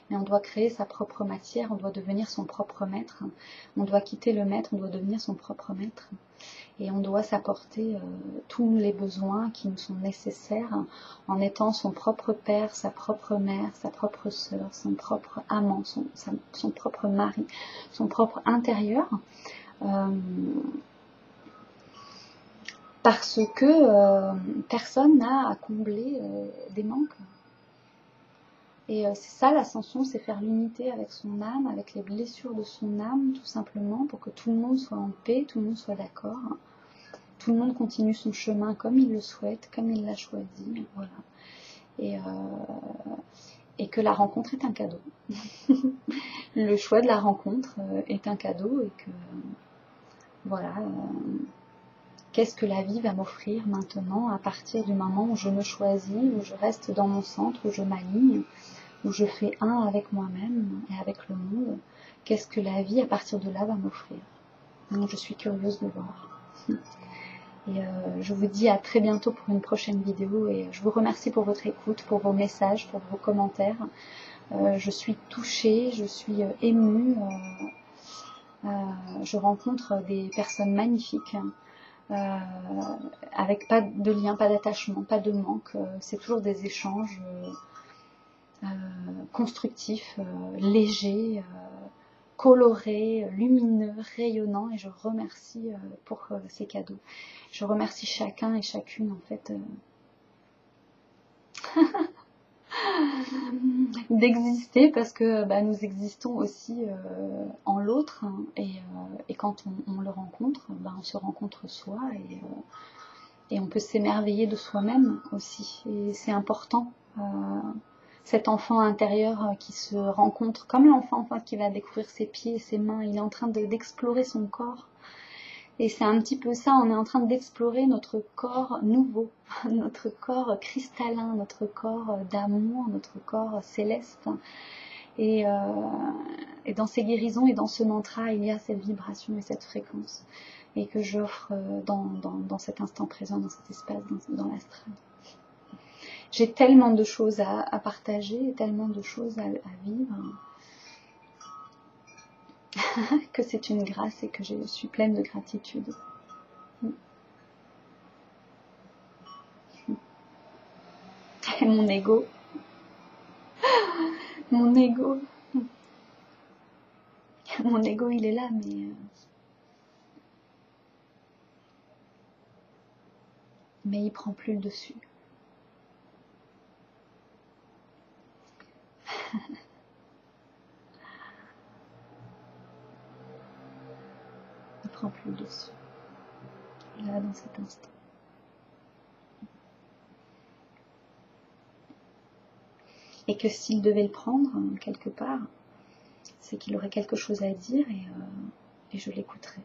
mais on doit créer sa propre matière, on doit devenir son propre maître. On doit quitter le maître, on doit devenir son propre maître. Et on doit s'apporter tous les besoins qui nous sont nécessaires en étant son propre père, sa propre mère, sa propre sœur, son propre amant, son propre mari, son propre intérieur. Parce que personne n'a à combler des manques. Et c'est ça l'ascension, c'est faire l'unité avec son âme, avec les blessures de son âme, tout simplement, pour que tout le monde soit en paix, tout le monde soit d'accord. Tout le monde continue son chemin comme il le souhaite, comme il l'a choisi, voilà. Et que la rencontre est un cadeau. Le choix de la rencontre est un cadeau et que, voilà, qu'est-ce que la vie va m'offrir maintenant à partir du moment où je me choisis, où je reste dans mon centre, où je m'aligne, où je fais un avec moi-même et avec le monde. Qu'est-ce que la vie à partir de là va m'offrir? Donc je suis curieuse de voir. Et je vous dis à très bientôt pour une prochaine vidéo et je vous remercie pour votre écoute, pour vos messages, pour vos commentaires. Je suis touchée, je suis émue. Je rencontre des personnes magnifiques avec pas de lien, pas d'attachement, pas de manque. C'est toujours des échanges constructifs, légers, coloré, lumineux, rayonnant, et je remercie pour ces cadeaux. Je remercie chacun et chacune en fait d'exister, parce que nous existons aussi en l'autre, hein, et quand on le rencontre, on se rencontre soi, et on peut s'émerveiller de soi-même aussi, et c'est important. Cet enfant intérieur qui se rencontre, comme l'enfant qui va découvrir ses pieds et ses mains, il est en train d'explorer son corps. Et c'est un petit peu ça, on est en train d'explorer notre corps nouveau, notre corps cristallin, notre corps d'amour, notre corps céleste. Et dans ces guérisons et dans ce mantra, il y a cette vibration et cette fréquence, et que j'offre dans cet instant présent, dans cet espace, dans l'astral. J'ai tellement de choses à partager, tellement de choses à vivre, que c'est une grâce et que je suis pleine de gratitude. Et mon ego, il est là, mais il prend plus le dessus. Il prend plus le dessus. Là, dans cet instant. Et que s'il devait le prendre quelque part, c'est qu'il aurait quelque chose à dire, et je l'écouterai.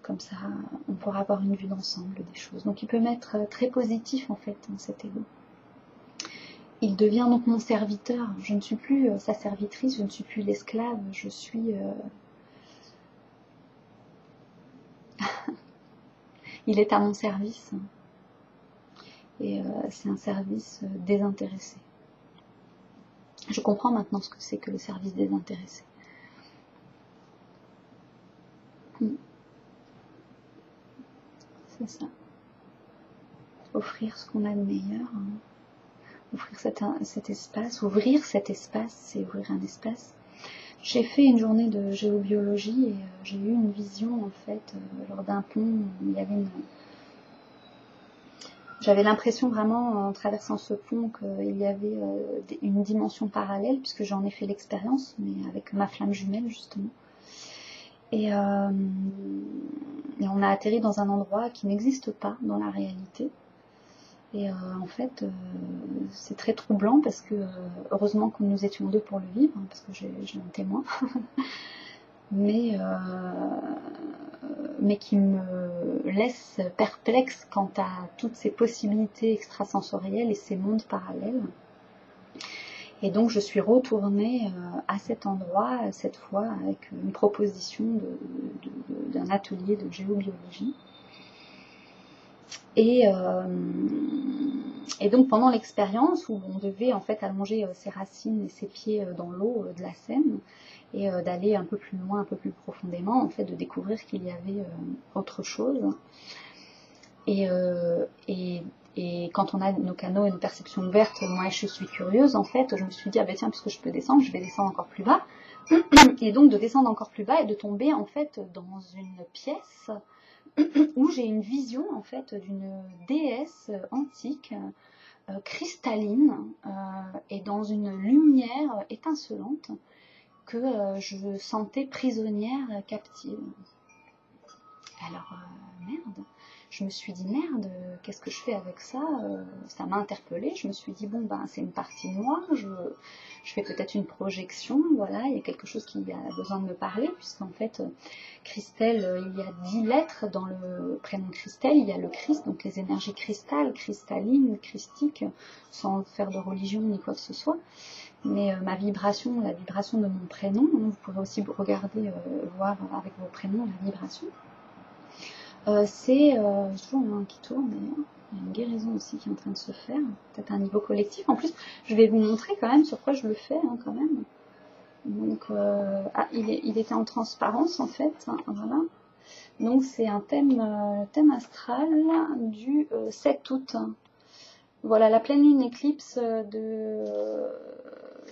Comme ça, on pourra avoir une vue d'ensemble des choses. Donc il peut m'être très positif en fait, cet ego. Il devient donc mon serviteur. Je ne suis plus sa servitrice, je ne suis plus l'esclave, je suis... Il est à mon service. Et c'est un service désintéressé. Je comprends maintenant ce que c'est que le service désintéressé. C'est ça. Offrir ce qu'on a de meilleur. Offrir cet espace. Ouvrir cet espace, c'est ouvrir un espace. J'ai fait une journée de géobiologie et j'ai eu une vision en fait lors d'un pont où il y avait J'avais l'impression vraiment en traversant ce pont qu'il y avait une dimension parallèle, puisque j'en ai fait l'expérience, mais avec ma flamme jumelle justement. Et on a atterri dans un endroit qui n'existe pas dans la réalité. Et en fait, c'est très troublant parce que, heureusement que nous étions deux pour le vivre, hein, parce que j'ai un témoin, mais qui me laisse perplexe quant à toutes ces possibilités extrasensorielles et ces mondes parallèles. Et donc je suis retournée à cet endroit, cette fois avec une proposition d'un atelier de géobiologie. Et donc pendant l'expérience où on devait en fait allonger ses racines et ses pieds dans l'eau de la Seine, et d'aller un peu plus loin, un peu plus profondément, en fait de découvrir qu'il y avait autre chose. Et quand on a nos canaux et nos perceptions ouvertes, moi je suis curieuse en fait, je me suis dit ah ben tiens, puisque je peux descendre, je vais descendre encore plus bas. Et donc de descendre encore plus bas et de tomber en fait dans une pièce où j'ai une vision en fait d'une déesse antique, cristalline, et dans une lumière étincelante que je sentais prisonnière, captive. Alors merde, je me suis dit merde, qu'est-ce que je fais avec ça? Ça m'a interpellée, je me suis dit bon ben c'est une partie de moi, je fais peut-être une projection, voilà, il y a quelque chose qui a besoin de me parler, puisqu'en fait Christelle, il y a 10 lettres dans le prénom Christelle, il y a le Christ, donc les énergies cristallines, christiques, sans faire de religion ni quoi que ce soit. Mais ma vibration, la vibration de mon prénom, vous pourrez aussi regarder, voir avec vos prénoms la vibration. C'est toujours un qui tourne d'ailleurs. Il y a une guérison aussi qui est en train de se faire, peut-être à un niveau collectif. En plus, je vais vous montrer quand même sur quoi je le fais hein, quand même. Donc, il était en transparence en fait, hein, voilà. Donc c'est un thème astral du 7 août. Voilà, la pleine lune éclipse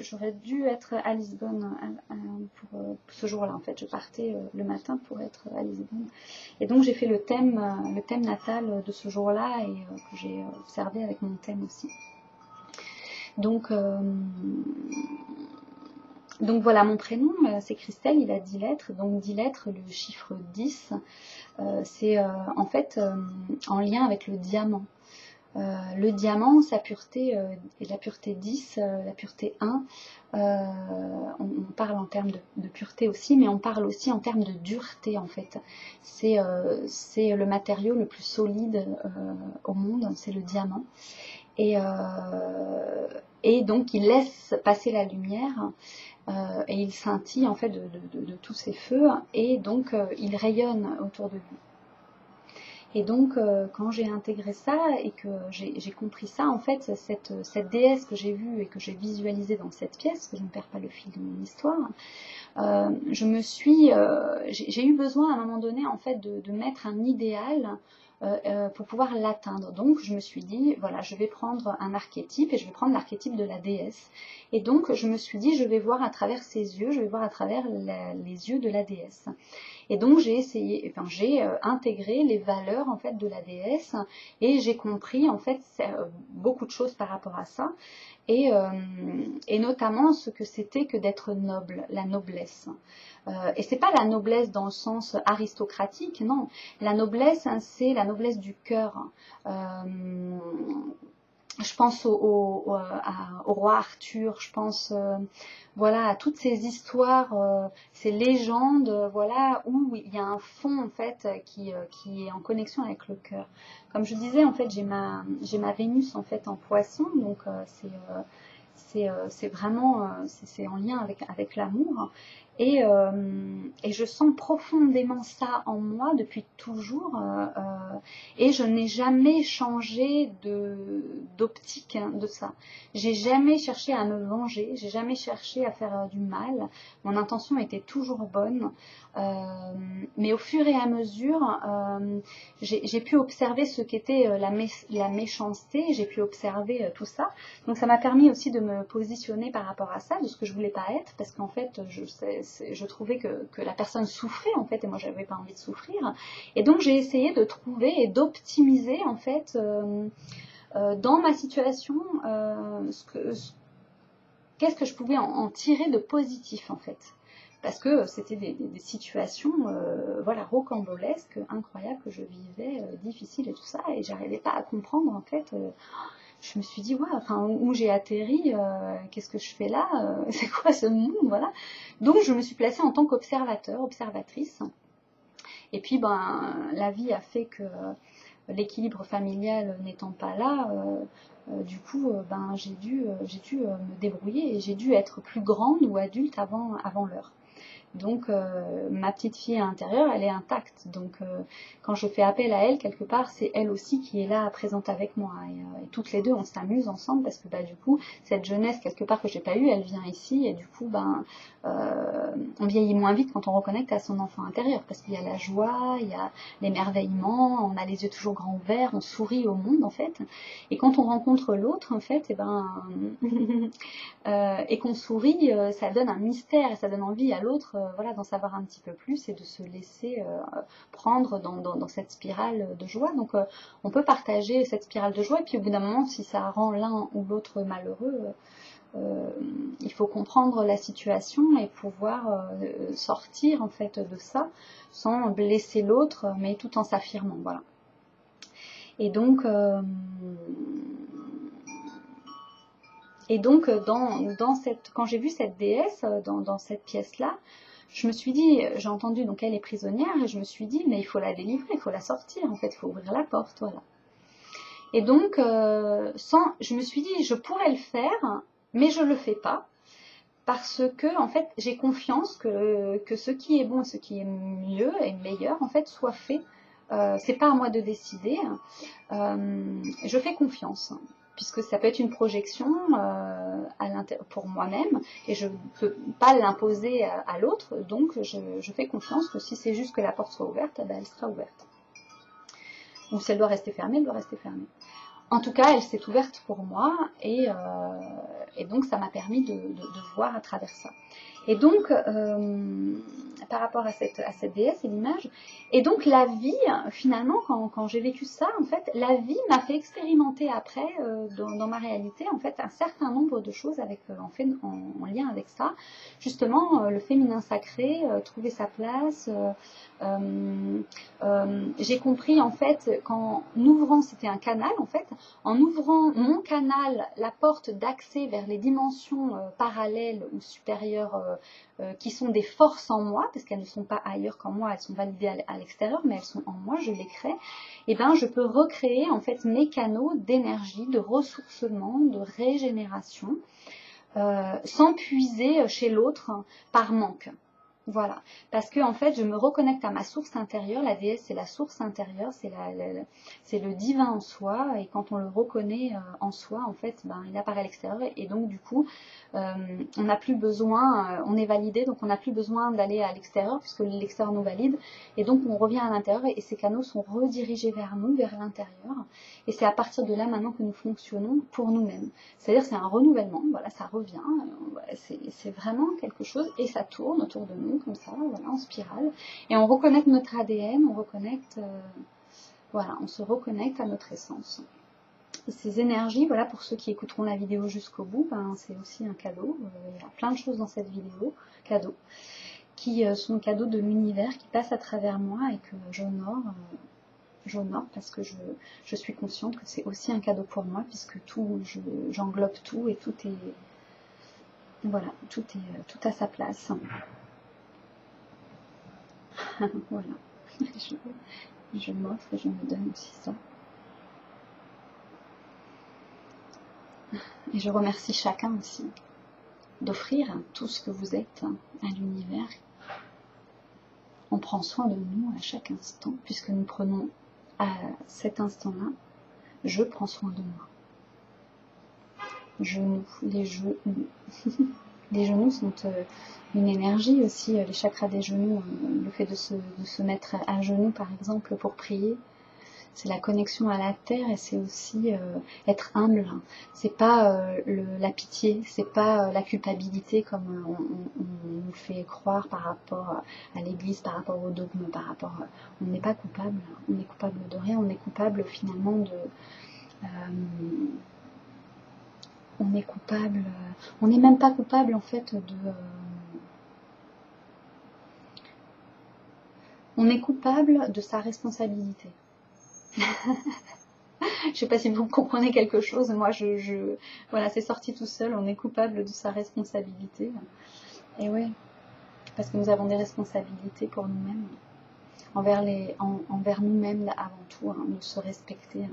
j'aurais dû être à Lisbonne pour ce jour-là. En fait, je partais le matin pour être à Lisbonne. Et donc j'ai fait le thème natal de ce jour-là et que j'ai observé avec mon thème aussi. Donc voilà, mon prénom, c'est Christelle, il a 10 lettres. Donc 10 lettres, le chiffre 10, c'est en fait en lien avec le diamant. Le diamant, sa pureté, la pureté 10, la pureté 1, on parle en termes de pureté aussi, mais on parle aussi en termes de dureté en fait. C'est le matériau le plus solide au monde, c'est le diamant. Et donc il laisse passer la lumière et il scintille en fait de tous ces feux et donc il rayonne autour de lui. Et donc, quand j'ai intégré ça et que j'ai compris ça, en fait, cette déesse que j'ai vue et que j'ai visualisée dans cette pièce, que je ne perds pas le fil de mon histoire, j'ai eu besoin à un moment donné, en fait, de mettre un idéal pour pouvoir l'atteindre. Donc, je me suis dit, voilà, je vais prendre un archétype et je vais prendre l'archétype de la déesse. Et donc, je me suis dit, je vais voir à travers ses yeux, je vais voir à travers les yeux de la déesse. Et donc j'ai intégré les valeurs en fait de la déesse et j'ai compris en fait beaucoup de choses par rapport à ça et notamment ce que c'était que d'être noble, la noblesse. Et c'est pas la noblesse dans le sens aristocratique, non. La noblesse, hein, c'est la noblesse du cœur. Je pense au roi Arthur, je pense voilà, à toutes ces histoires, ces légendes, voilà, où il y a un fond en fait qui est en connexion avec le cœur. Comme je disais, en fait, j'ai ma Vénus en fait en Poisson, donc c'est vraiment c'est en lien avec l'amour. Et je sens profondément ça en moi depuis toujours et je n'ai jamais changé d'optique de ça. J'ai jamais cherché à me venger, j'ai jamais cherché à faire du mal. Mon intention était toujours bonne, mais au fur et à mesure, j'ai pu observer ce qu'était la méchanceté, j'ai pu observer tout ça. Donc ça m'a permis aussi de me positionner par rapport à ça, de ce que je voulais pas être, parce qu'en fait, je trouvais que la personne souffrait en fait, et moi j'avais pas envie de souffrir. Et donc j'ai essayé de trouver et d'optimiser en fait dans ma situation qu'est-ce que je pouvais en tirer de positif en fait. Parce que c'était des situations voilà, rocambolesques, incroyables que je vivais, difficiles et tout ça, et j'arrivais pas à comprendre en fait. Je me suis dit, ouais, enfin, où j'ai atterri, qu'est-ce que je fais là, c'est quoi ce monde, voilà. Donc je me suis placée en tant qu'observateur, observatrice. Et puis ben la vie a fait que l'équilibre familial n'étant pas là, du coup ben j'ai dû me débrouiller et j'ai dû être plus grande ou adulte avant l'heure. Donc ma petite fille intérieure, elle est intacte. Donc quand je fais appel à elle, quelque part, c'est elle aussi qui est là présente avec moi. Et toutes les deux, on s'amuse ensemble parce que bah, du coup, cette jeunesse, quelque part, que j'ai pas eue, elle vient ici. Et du coup, ben, on vieillit moins vite quand on reconnecte à son enfant intérieur. Parce qu'il y a la joie, il y a l'émerveillement, on a les yeux toujours grands ouverts, on sourit au monde en fait. Et quand on rencontre l'autre, en fait, et ben, et qu'on sourit, ça donne un mystère et ça donne envie à l'autre voilà, d'en savoir un petit peu plus et de se laisser prendre dans cette spirale de joie. Donc on peut partager cette spirale de joie et puis au bout d'un moment, si ça rend l'un ou l'autre malheureux, il faut comprendre la situation et pouvoir sortir en fait de ça sans blesser l'autre mais tout en s'affirmant. Voilà. Et donc quand j'ai vu cette déesse dans cette pièce-là, je me suis dit, j'ai entendu, donc elle est prisonnière, et je me suis dit, mais il faut la délivrer, il faut la sortir, en fait, il faut ouvrir la porte, voilà. Et donc, je me suis dit, je pourrais le faire, mais je ne le fais pas, parce que, en fait, j'ai confiance que ce qui est bon et ce qui est mieux et meilleur, en fait, soit fait. C'est pas à moi de décider, je fais confiance. Puisque ça peut être une projection pour moi-même et je ne peux pas l'imposer à l'autre, donc je fais confiance que si c'est juste que la porte soit ouverte, ben elle sera ouverte. Ou si elle doit rester fermée, elle doit rester fermée. en tout cas, elle s'est ouverte pour moi et donc ça m'a permis de voir à travers ça. Et donc, par rapport à cette déesse et l'image, et donc la vie, finalement, quand j'ai vécu ça, en fait, la vie m'a fait expérimenter après, dans ma réalité, en fait, un certain nombre de choses en lien avec ça. Justement, le féminin sacré, trouver sa place. J'ai compris, en fait, qu'en ouvrant, c'était un canal, en fait, en ouvrant mon canal, la porte d'accès vers les dimensions parallèles ou supérieures, qui sont des forces en moi, parce qu'elles ne sont pas ailleurs qu'en moi, elles sont validées à l'extérieur, mais elles sont en moi, je les crée, et ben je peux recréer en fait mes canaux d'énergie, de ressourcement, de régénération, sans puiser chez l'autre par manque. Voilà, parce que en fait, je me reconnecte à ma source intérieure. La déesse, c'est la source intérieure, c'est le divin en soi. Et quand on le reconnaît en soi, en fait, ben, il apparaît à l'extérieur. Et donc, du coup, on n'a plus besoin, on est validé, donc on n'a plus besoin d'aller à l'extérieur, puisque l'extérieur nous valide. Et donc, on revient à l'intérieur et ces canaux sont redirigés vers nous, vers l'intérieur. Et c'est à partir de là, maintenant, que nous fonctionnons pour nous-mêmes. C'est-à-dire, c'est un renouvellement, voilà, ça revient. C'est vraiment quelque chose, et ça tourne autour de nous, comme ça, voilà, en spirale, et on reconnecte notre ADN, on reconnecte, voilà, on se reconnecte à notre essence. Et ces énergies, voilà, pour ceux qui écouteront la vidéo jusqu'au bout, ben, c'est aussi un cadeau. Il y a plein de choses dans cette vidéo, cadeaux, qui sont cadeaux de l'univers, qui passent à travers moi et que j'honore parce que je suis consciente que c'est aussi un cadeau pour moi, puisque tout, j'englobe tout et tout est, voilà, tout à sa place. Voilà, je m'offre et je me donne aussi ça. Et je remercie chacun aussi d'offrir tout ce que vous êtes à l'univers. On prend soin de nous à chaque instant, puisque nous prenons à cet instant-là, je prends soin de moi. Genoux, les genoux. Les genoux sont une énergie aussi, les chakras des genoux, le fait de se mettre à genoux par exemple pour prier, c'est la connexion à la terre et c'est aussi être humble. C'est pas la pitié, c'est pas la culpabilité comme on nous fait croire par rapport à l'église, par rapport au dogme, par rapport. On n'est pas coupable, on est coupable de rien, on est coupable finalement de. On est coupable, on n'est même pas coupable en fait on est coupable de sa responsabilité. Je sais pas si vous comprenez quelque chose, moi voilà, c'est sorti tout seul, on est coupable de sa responsabilité. Et oui, parce que nous avons des responsabilités pour nous-mêmes, envers nous-mêmes avant tout, hein, de se respecter.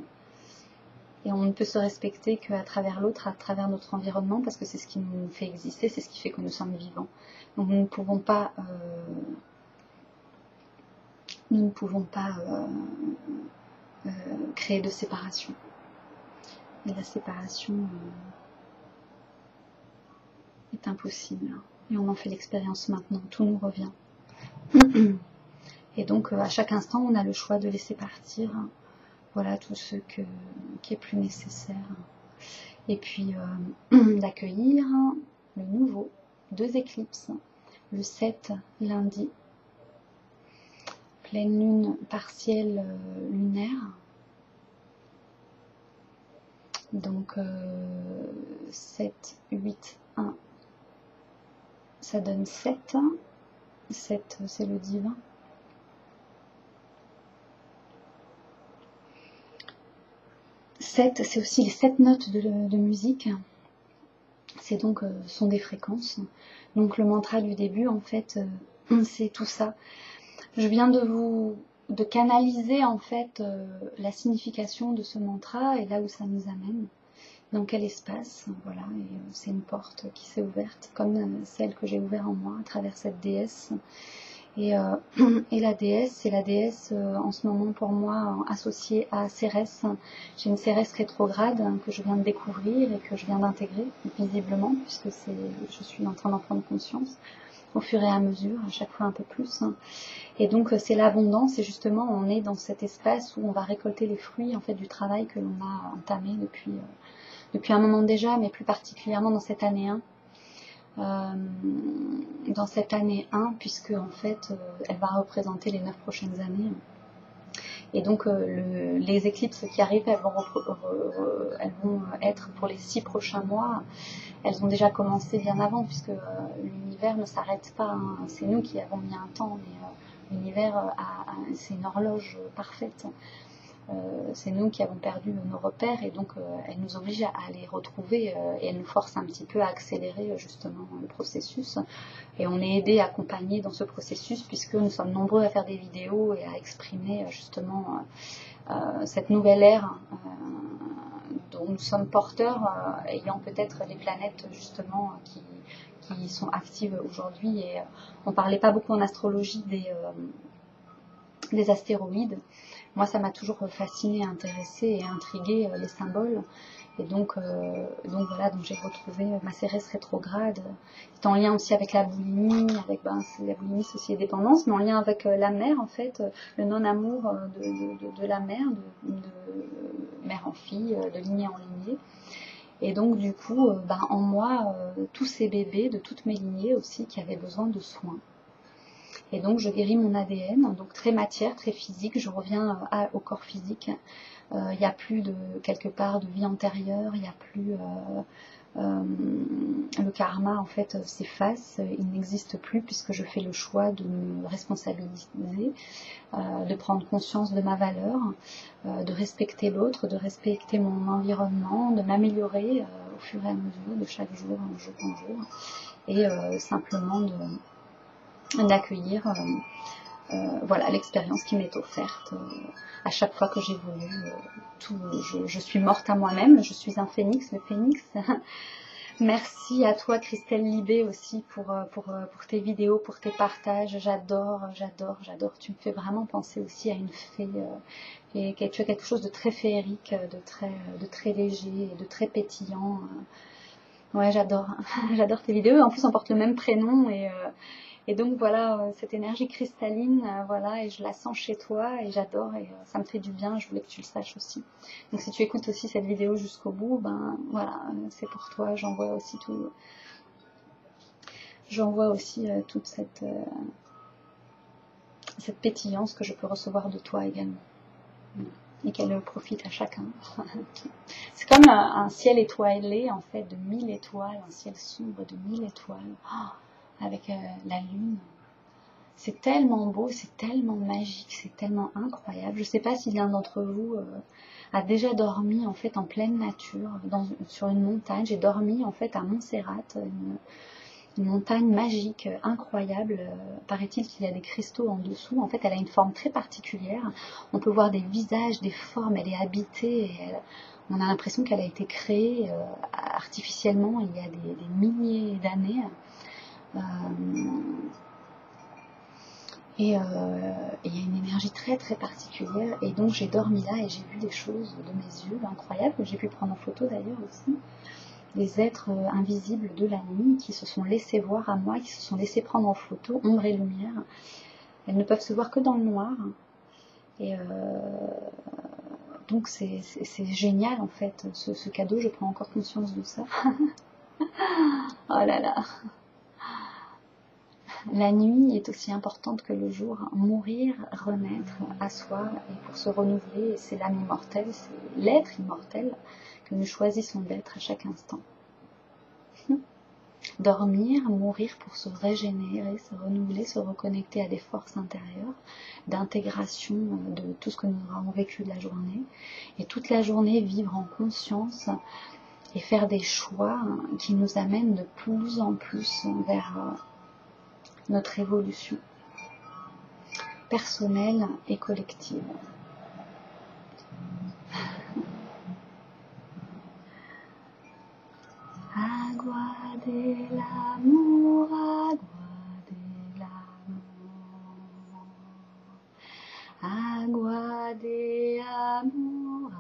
Et on ne peut se respecter qu'à travers l'autre, à travers notre environnement, parce que c'est ce qui nous fait exister, c'est ce qui fait que nous sommes vivants. Donc nous ne pouvons pas, créer de séparation. Et la séparation est impossible. Et on en fait l'expérience maintenant, tout nous revient. Et donc à chaque instant, on a le choix de laisser partir. Voilà tout ce qui est plus nécessaire. Et puis d'accueillir le nouveau, 2 éclipses, le 7 lundi, pleine lune partielle lunaire. Donc 7, 8, 1, ça donne 7. 7, c'est le divin. C'est aussi les 7 notes de musique. C'est donc sont des fréquences. Donc le mantra du début, en fait, c'est tout ça. Je viens de canaliser en fait la signification de ce mantra et là où ça nous amène. Dans quel espace, voilà. Et c'est une porte qui s'est ouverte, comme celle que j'ai ouverte en moi à travers cette déesse. Et la déesse, c'est la déesse en ce moment pour moi associée à Cérès. J'ai une Cérès rétrograde que je viens de découvrir et que je viens d'intégrer visiblement puisque je suis en train d'en prendre conscience. au fur et à mesure, à chaque fois un peu plus. Et donc c'est l'abondance, et justement on est dans cet espace où on va récolter les fruits en fait du travail que l'on a entamé depuis un moment déjà, mais plus particulièrement dans cette année 1. Dans cette année 1, puisque en fait elle va représenter les 9 prochaines années. Et donc les éclipses qui arrivent, elles vont être pour les 6 prochains mois. Elles ont déjà commencé bien avant, puisque l'univers ne s'arrête pas. Hein. C'est nous qui avons mis un temps, mais l'univers c'est une horloge parfaite. C'est nous qui avons perdu nos repères, et donc elle nous oblige à les retrouver, et elle nous force un petit peu à accélérer justement le processus. Et on est aidé, accompagné dans ce processus, puisque nous sommes nombreux à faire des vidéos et à exprimer justement cette nouvelle ère dont nous sommes porteurs, ayant peut-être les planètes justement qui sont actives aujourd'hui. Et on parlait pas beaucoup en astrologie des astéroïdes. Moi, ça m'a toujours fasciné, intéressé et intrigué, les symboles. Et donc voilà, donc j'ai retrouvé ma Cérès rétrograde, qui est en lien aussi avec la boulimie, avec la boulimie, c'est aussi les dépendances, mais en lien avec la mère, en fait, le non-amour de la mère, de mère en fille, de lignée en lignée. Et donc du coup, en moi, tous ces bébés de toutes mes lignées aussi qui avaient besoin de soins. Et donc je guéris mon ADN, donc très matière, très physique, je reviens au corps physique. Il n'y a plus quelque part de vie antérieure, il n'y a plus le karma en fait s'efface, il n'existe plus, puisque je fais le choix de me responsabiliser, de prendre conscience de ma valeur, de respecter l'autre, de respecter mon environnement, de m'améliorer au fur et à mesure, de chaque jour, jour en jour, et simplement d'accueillir voilà l'expérience qui m'est offerte à chaque fois que j'évolue. Je suis morte à moi-même, je suis un phénix, le phénix. Merci à toi Christelle Libé aussi pour tes vidéos, pour tes partages. J'adore. Tu me fais vraiment penser aussi à une fée. Et tu as quelque chose de très féerique, de très léger, de très pétillant. Ouais, j'adore. J'adore tes vidéos. En plus, on porte le même prénom, et donc voilà, cette énergie cristalline, voilà, et je la sens chez toi, et j'adore, et ça me fait du bien. Je voulais que tu le saches aussi. Donc si tu écoutes aussi cette vidéo jusqu'au bout, voilà, c'est pour toi. J'envoie aussi toute cette pétillance que je peux recevoir de toi également, et qu'elle profite à chacun. C'est comme un ciel étoilé en fait, de 1000 étoiles, un ciel sombre de 1000 étoiles. Avec la lune. C'est tellement beau, c'est tellement magique, c'est tellement incroyable. Je ne sais pas si l'un d'entre vous a déjà dormi en fait en pleine nature, sur une montagne. J'ai dormi en fait à Montserrat, une montagne magique, incroyable. Paraît-il qu'il y a des cristaux en dessous. En fait, elle a une forme très particulière. On peut voir des visages, des formes. Elle est habitée. Et on a l'impression qu'elle a été créée artificiellement il y a des milliers d'années. Et il y a une énergie très très particulière, et donc j'ai dormi là et j'ai vu des choses de mes yeux incroyables, que j'ai pu prendre en photo d'ailleurs aussi, des êtres invisibles de la nuit qui se sont laissés voir à moi, qui se sont laissés prendre en photo, ombre et lumière. Elles ne peuvent se voir que dans le noir, et donc c'est génial en fait, ce cadeau. Je prends encore conscience de ça. Oh là là. La nuit est aussi importante que le jour. Mourir, renaître, asseoir, et pour se renouveler, c'est l'âme immortelle, c'est l'être immortel que nous choisissons d'être à chaque instant. Dormir, mourir pour se régénérer, se renouveler, se reconnecter à des forces intérieures, d'intégration de tout ce que nous avons vécu de la journée, et toute la journée vivre en conscience et faire des choix qui nous amènent de plus en plus vers notre évolution personnelle et collective. Agua de l'amour, agua de l'amour, agua de amour,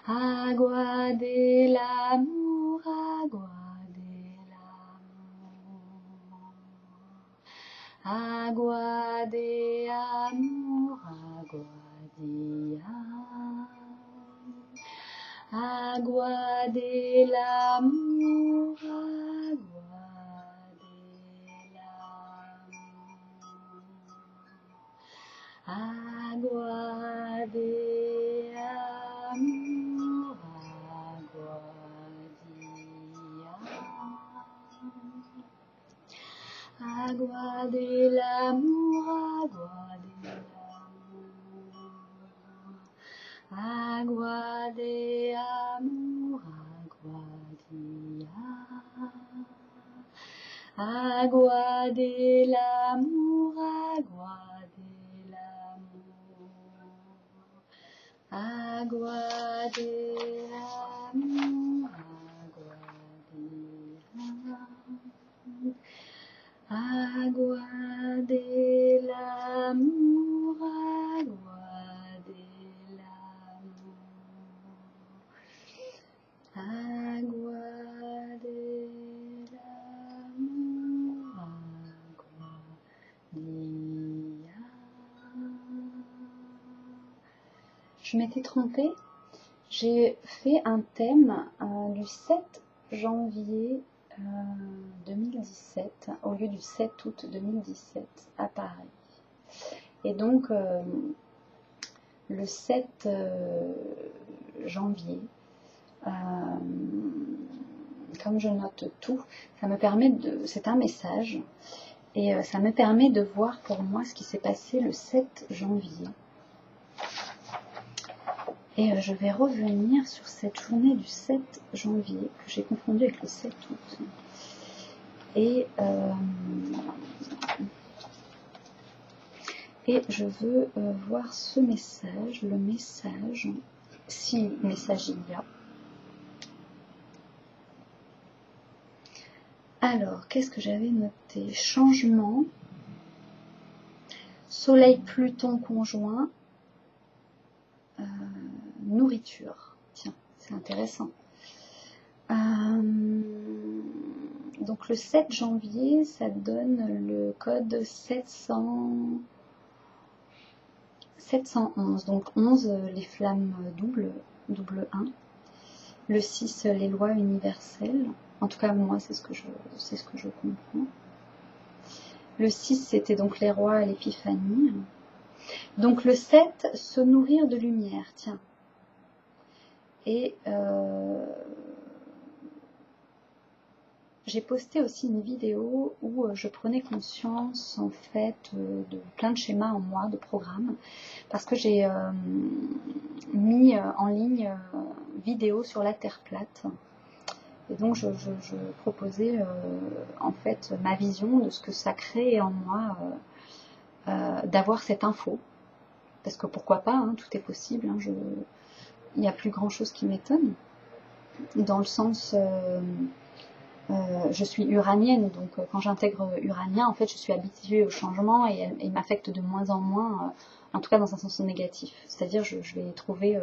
agua de l'amour, agua de Agua de amor, agua de amor, agua del amor, agua de amor, agua del amor, agua de amor, agua del amor, agua del amor, agua del amor, agua del amor, Je m'étais trompée, j'ai fait un thème du 7 janvier 2017 au lieu du 7 août 2017 à Paris. Et donc le 7 janvier, comme je note tout, ça me permet de, c'est un message, et ça me permet de voir pour moi ce qui s'est passé le 7 janvier. Et je vais revenir sur cette journée du 7 janvier que j'ai confondue avec le 7 août. Et je veux voir ce message, le message, si message il y a. Alors, qu'est-ce que j'avais noté? Changement, Soleil-Pluton conjoint, nourriture. Tiens, c'est intéressant. Donc le 7 janvier, ça donne le code 711. Donc 11, les flammes double 1. Le 6, les lois universelles. En tout cas, moi, c'est ce que je comprends. Le 6, c'était donc les rois et l'épiphanie. Donc le 7, se nourrir de lumière, tiens. Et j'ai posté aussi une vidéo où je prenais conscience en fait de plein de schémas en moi, de programmes, parce que j'ai mis en ligne vidéo sur la Terre plate. Et donc je proposais en fait ma vision de ce que ça crée en moi d'avoir cette info. Parce que pourquoi pas, hein, tout est possible, hein, il n'y a plus grand chose qui m'étonne. Dans le sens, je suis uranienne, donc quand j'intègre uranien, en fait je suis habituée au changement et il m'affecte de moins en moins, en tout cas dans un sens négatif. C'est-à-dire je vais trouver,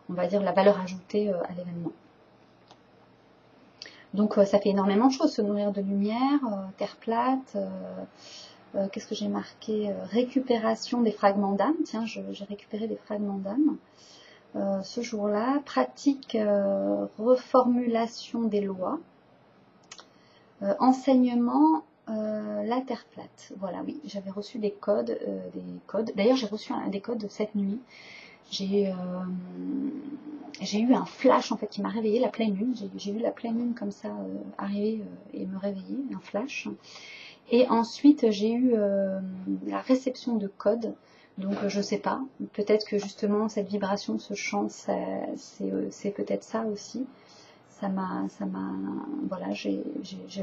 on va dire, la valeur ajoutée à l'événement. Donc ça fait énormément de choses, se nourrir de lumière, terre plate, qu'est-ce que j'ai marqué, récupération des fragments d'âme, tiens, j'ai récupéré des fragments d'âme ce jour-là, pratique, reformulation des lois, enseignement, la terre plate. Voilà, oui, j'avais reçu des codes. D'ailleurs, j'ai reçu des codes cette nuit. J'ai eu un flash en fait qui m'a réveillée, la pleine lune. J'ai vu la pleine lune comme ça arriver et me réveiller, un flash. Et ensuite, j'ai eu la réception de codes. Donc, je sais pas. Peut-être que justement, cette vibration, ce chant, c'est peut-être ça aussi. Voilà, j'ai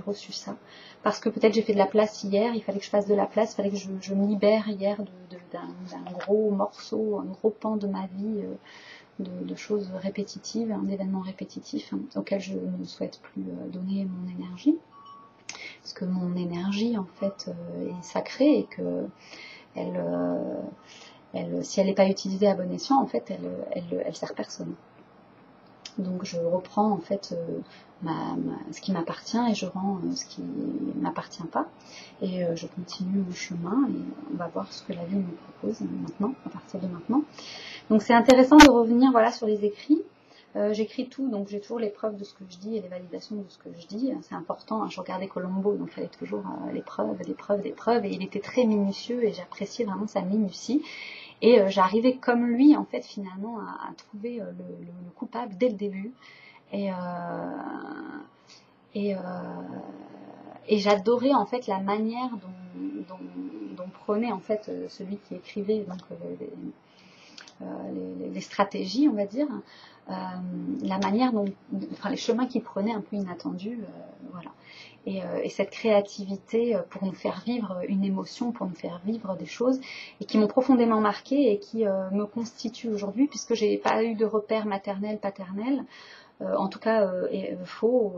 reçu ça. Parce que peut-être j'ai fait de la place hier, il fallait que je fasse de la place, il fallait que je me libère hier d'un gros morceau, un gros pan de ma vie, de choses répétitives, d'événements répétitifs auxquels je ne souhaite plus donner mon énergie. Parce que mon énergie, en fait, est sacrée et que si elle n'est pas utilisée à bon escient, en fait, elle sert personne. Donc je reprends en fait ce qui m'appartient et je rends ce qui ne m'appartient pas. Et je continue mon chemin et on va voir ce que la vie nous propose maintenant, à partir de maintenant. Donc c'est intéressant de revenir voilà, sur les écrits. J'écris tout, donc j'ai toujours les preuves de ce que je dis et les validations de ce que je dis. C'est important, hein. Je regardais Colombo, donc il fallait toujours les preuves, des preuves, des preuves. Et il était très minutieux et j'appréciais vraiment sa minutie. Et j'arrivais comme lui, en fait, finalement, à trouver le coupable dès le début. Et j'adorais, en fait, la manière dont prenait, en fait, celui qui écrivait donc, les stratégies, on va dire, la manière dont, enfin, les chemins qu'il prenait un peu inattendus, voilà. Et cette créativité pour nous faire vivre une émotion, pour nous faire vivre des choses, et qui m'ont profondément marquée et qui me constituent aujourd'hui, puisque j'ai pas eu de repère maternel, paternel, en tout cas faux,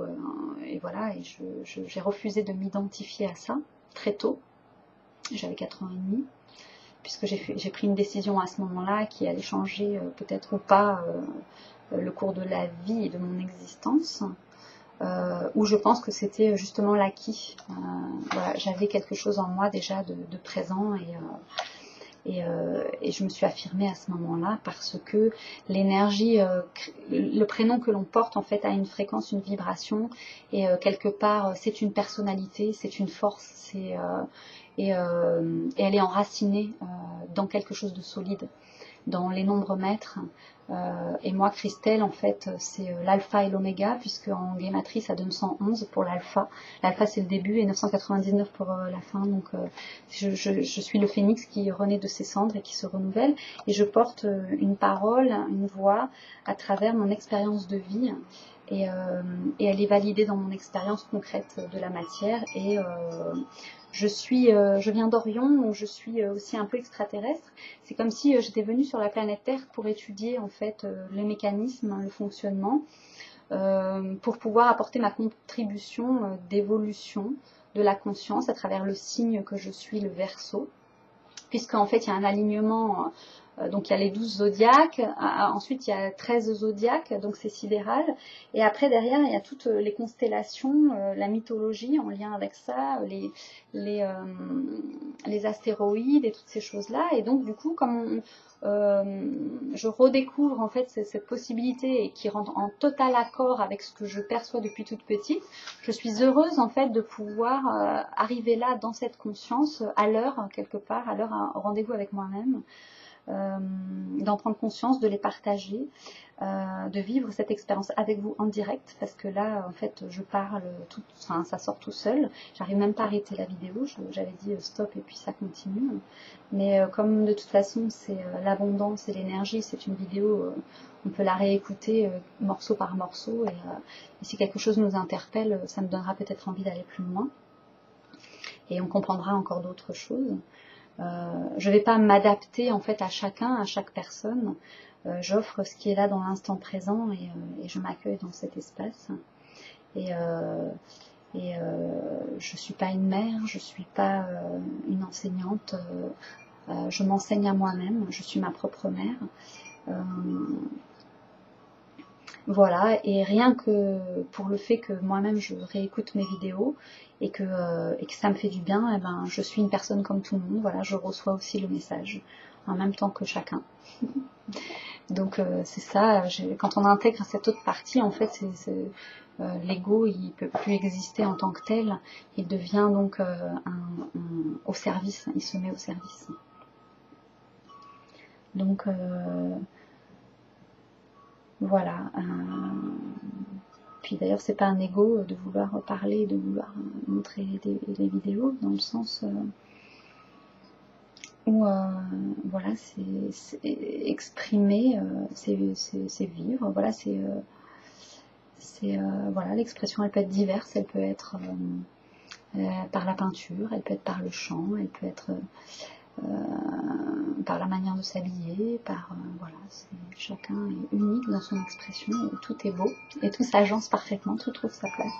et voilà, et j'ai refusé de m'identifier à ça très tôt. J'avais 4 ans et demi, puisque j'ai pris une décision à ce moment-là qui allait changer peut-être ou pas le cours de la vie et de mon existence. Où je pense que c'était justement l'acquis. Voilà, j'avais quelque chose en moi déjà de présent et je me suis affirmée à ce moment-là parce que l'énergie, le prénom que l'on porte en fait a une fréquence, une vibration et quelque part c'est une personnalité, c'est une force, et elle est enracinée dans quelque chose de solide, dans les nombres maîtres. Et moi, Christelle, en fait, c'est l'alpha et l'oméga, puisque en guématrie, ça donne 111 pour l'alpha. L'alpha, c'est le début et 999 pour la fin. Donc, je suis le phénix qui renaît de ses cendres et qui se renouvelle. Et je porte une parole, une voix à travers mon expérience de vie. Et elle est validée dans mon expérience concrète de la matière. Et je viens d'Orion, donc je suis aussi un peu extraterrestre. C'est comme si j'étais venue sur la planète Terre pour étudier en fait les mécanismes, le fonctionnement, pour pouvoir apporter ma contribution d'évolution de la conscience à travers le signe que je suis, le Verseau, puisqu'en fait il y a un alignement. Donc il y a les 12 zodiaques, ensuite il y a 13 zodiaques, donc c'est sidéral, et après derrière il y a toutes les constellations, la mythologie en lien avec ça, les astéroïdes et toutes ces choses-là, et donc du coup comme je redécouvre en fait cette possibilité et qui rentre en total accord avec ce que je perçois depuis toute petite, je suis heureuse en fait de pouvoir arriver là dans cette conscience à l'heure quelque part, à l'heure au rendez-vous avec moi-même. D'en prendre conscience, de les partager, de vivre cette expérience avec vous en direct, parce que là en fait je parle tout, enfin, ça sort tout seul, j'arrive même pas à arrêter la vidéo, j'avais dit stop et puis ça continue, mais comme de toute façon c'est l'abondance et l'énergie, c'est une vidéo, on peut la réécouter morceau par morceau, et si quelque chose nous interpelle, ça me donnera peut-être envie d'aller plus loin et on comprendra encore d'autres choses. Je ne vais pas m'adapter en fait à chacun, à chaque personne. J'offre ce qui est là dans l'instant présent et je m'accueille dans cet espace. Et je suis pas une mère, je suis pas une enseignante. Je m'enseigne à moi-même. Je suis ma propre mère. Voilà, et rien que pour le fait que moi-même je réécoute mes vidéos et que ça me fait du bien, eh ben, je suis une personne comme tout le monde, voilà, je reçois aussi le message en même temps que chacun. Donc c'est ça, quand on intègre cette autre partie, en fait, l'ego, il peut plus exister en tant que tel, il devient donc au service, il se met au service. Donc voilà. Puis d'ailleurs, c'est pas un ego de vouloir parler, de vouloir montrer les vidéos, dans le sens où voilà, c'est exprimer, c'est vivre. Voilà, voilà, l'expression, elle peut être diverse, elle peut être par la peinture, elle peut être par le chant, elle peut être par la manière de s'habiller, voilà, chacun est unique dans son expression, et tout est beau, et tout s'agence parfaitement, tout trouve sa place.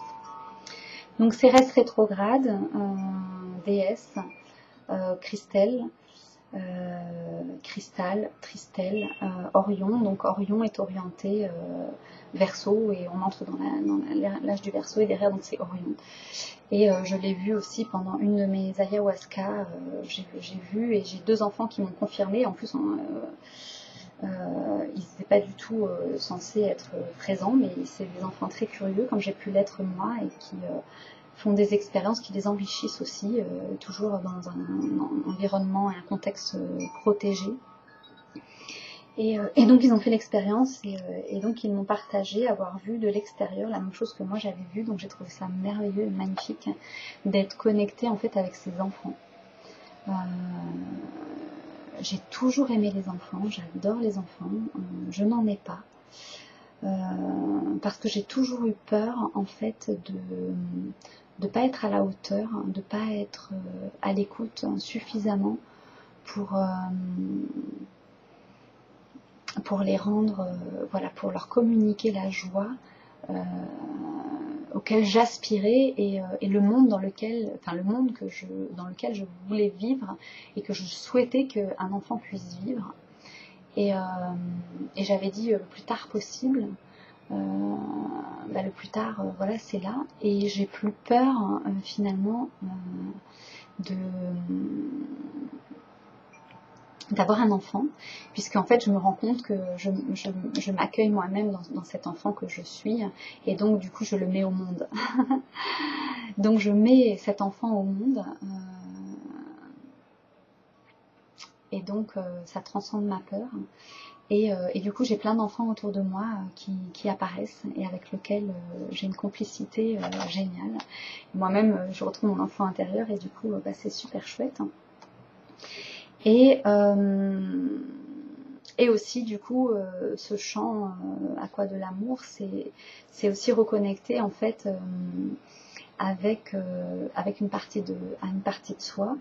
Donc Cérès rétrograde, déesse, Christelle, Cristal, Tristel, Orion. Donc Orion est orienté Verseau et on entre dans l'âge du Verseau et derrière donc c'est Orion. Et je l'ai vu aussi pendant une de mes ayahuasca, j'ai vu et j'ai 2 enfants qui m'ont confirmé. En plus, ils n'étaient pas du tout censés être présents, mais c'est des enfants très curieux, comme j'ai pu l'être moi, et qui font des expériences qui les enrichissent aussi, toujours dans un environnement et un contexte protégé. Et donc ils ont fait l'expérience et donc ils m'ont partagé avoir vu de l'extérieur la même chose que moi j'avais vu. Donc j'ai trouvé ça merveilleux et magnifique d'être connectée en fait avec ces enfants. J'ai toujours aimé les enfants, j'adore les enfants, je n'en ai pas. Parce que j'ai toujours eu peur en fait de pas être à la hauteur, de pas être à l'écoute suffisamment pour les rendre, voilà, pour leur communiquer la joie auquel j'aspirais et le monde dans lequel, enfin le monde dans lequel je voulais vivre et que je souhaitais qu'un enfant puisse vivre. Et j'avais dit le plus tard possible. Le plus tard, voilà, c'est là. Et j'ai plus peur finalement d'avoir un enfant, puisqu'en fait je me rends compte que je m'accueille moi-même dans cet enfant que je suis, et donc du coup je le mets au monde. Donc je mets cet enfant au monde, et donc ça transcende ma peur. Et du coup j'ai plein d'enfants autour de moi qui apparaissent et avec lesquels j'ai une complicité géniale. Moi-même je retrouve mon enfant intérieur et du coup c'est super chouette. Et aussi du coup ce chant à quoi de l'amour, c'est aussi reconnecter en fait avec une partie de soi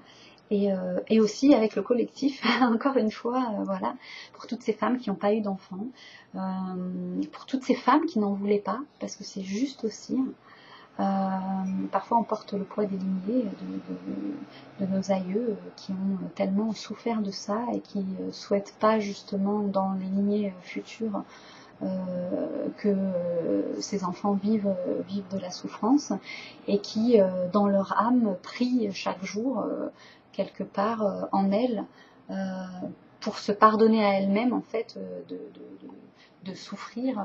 et aussi avec le collectif. Encore une fois, voilà, pour toutes ces femmes qui n'ont pas eu d'enfants, pour toutes ces femmes qui n'en voulaient pas, parce que c'est juste aussi. Parfois on porte le poids des lignées de nos aïeux qui ont tellement souffert de ça et qui ne souhaitent pas justement dans les lignées futures que ces enfants vivent de la souffrance et qui dans leur âme prient chaque jour quelque part en elles pour se pardonner à elles-mêmes en fait de souffrir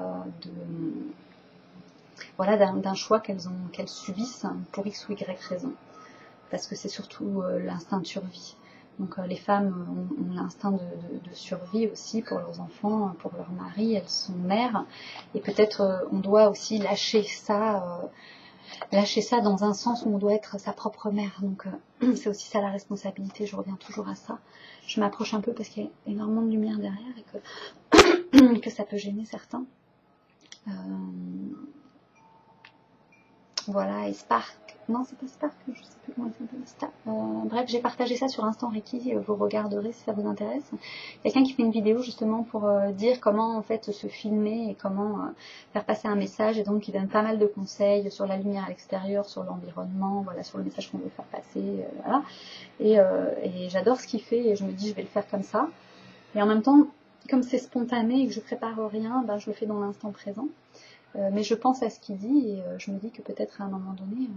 voilà, d'un choix qu'elles subissent pour X ou Y raison. Parce que c'est surtout l'instinct de survie. Donc les femmes ont l'instinct de survie aussi pour leurs enfants, pour leur mari, elles sont mères. Et peut-être on doit aussi lâcher ça dans un sens où on doit être sa propre mère. Donc c'est aussi ça la responsabilité, je reviens toujours à ça. Je m'approche un peu parce qu'il y a énormément de lumière derrière et que ça peut gêner certains. Voilà, et Spark, non c'est pas Spark, je sais plus comment il s'appelle. Bref, j'ai partagé ça sur Instant Reiki, vous regarderez si ça vous intéresse. Quelqu'un qui fait une vidéo justement pour dire comment en fait se filmer et comment faire passer un message, et donc il donne pas mal de conseils sur la lumière à l'extérieur, sur l'environnement, voilà, sur le message qu'on veut faire passer, voilà. Et j'adore ce qu'il fait et je me dis je vais le faire comme ça. Et en même temps, comme c'est spontané et que je prépare rien, je le fais dans l'instant présent. Mais je pense à ce qu'il dit et je me dis que peut-être à un moment donné,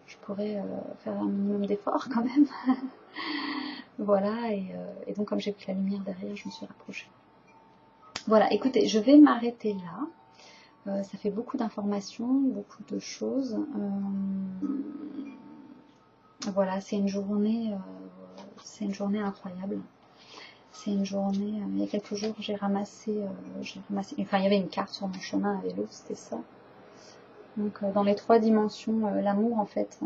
je pourrais faire un minimum d'efforts quand même. Voilà, et donc comme j'ai vu la lumière derrière, je me suis rapprochée. Voilà, écoutez, je vais m'arrêter là. Ça fait beaucoup d'informations, beaucoup de choses. Voilà, c'est une journée incroyable. C'est une journée, il y a quelques jours, j'ai ramassé, enfin il y avait une carte sur mon chemin à vélo, c'était ça. Donc dans les 3 dimensions, l'amour en fait.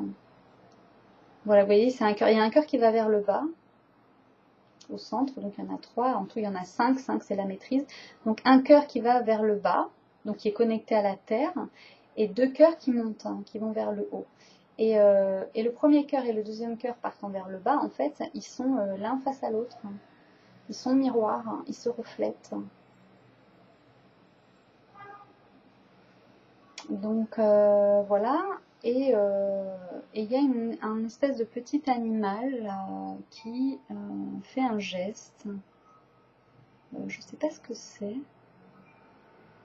Voilà, vous voyez, c'est un cœur. Il y a un cœur qui va vers le bas, au centre, donc il y en a 3, en tout il y en a 5, 5 c'est la maîtrise. Donc un cœur qui va vers le bas, donc qui est connecté à la terre, et 2 cœurs qui montent, qui vont vers le haut. Et le premier cœur et le deuxième cœur partant vers le bas, en fait, ils sont l'un face à l'autre. Ils sont miroirs, ils se reflètent. Donc voilà, et Et il y a un espèce de petit animal qui fait un geste. Je ne sais pas ce que c'est.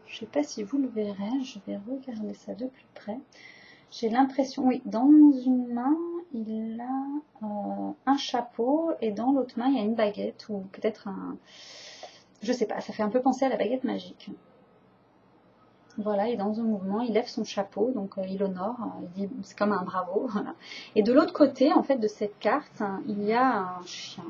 Je ne sais pas si vous le verrez. Je vais regarder ça de plus près. J'ai l'impression, oui, dans une main, il a un chapeau et dans l'autre main, il y a une baguette ou peut-être un... Je sais pas, ça fait un peu penser à la baguette magique. Voilà, et dans un mouvement, il lève son chapeau, donc il honore, il dit, c'est comme un bravo. Voilà. Et de l'autre côté, en fait, de cette carte, il y a un chien.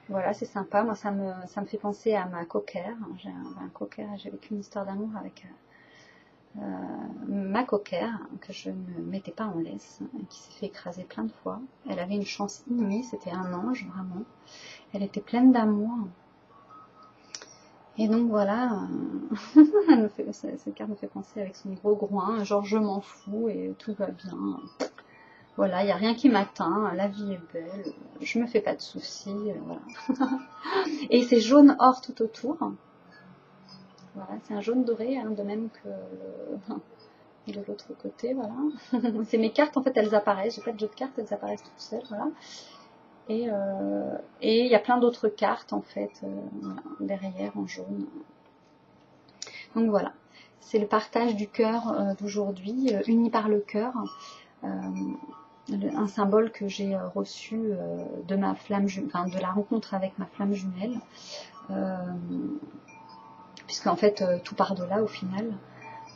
Voilà, c'est sympa. Moi, ça me fait penser à ma cocker. J'ai un cocker, j'ai vécu une histoire d'amour avec ma cocker, que je ne mettais pas en laisse, qui s'est fait écraser plein de fois. Elle avait une chance inouïe, c'était un ange, vraiment. Elle était pleine d'amour. Et donc voilà, cette carte me fait penser avec son gros groin, genre je m'en fous et tout va bien. Voilà, il n'y a rien qui m'atteint, la vie est belle, je me fais pas de soucis, voilà. Et c'est jaune or tout autour. Voilà, c'est un jaune doré, hein, de même que de l'autre côté, voilà. C'est mes cartes, en fait, elles apparaissent, j'ai pas de jeu de cartes, elles apparaissent toutes seules, voilà. Et il y a plein d'autres cartes, en fait, voilà, derrière en jaune. Donc voilà, c'est le partage du cœur d'aujourd'hui, uni par le cœur. Un symbole que j'ai reçu de ma flamme, enfin, de la rencontre avec ma flamme jumelle, puisque en fait tout part de là au final,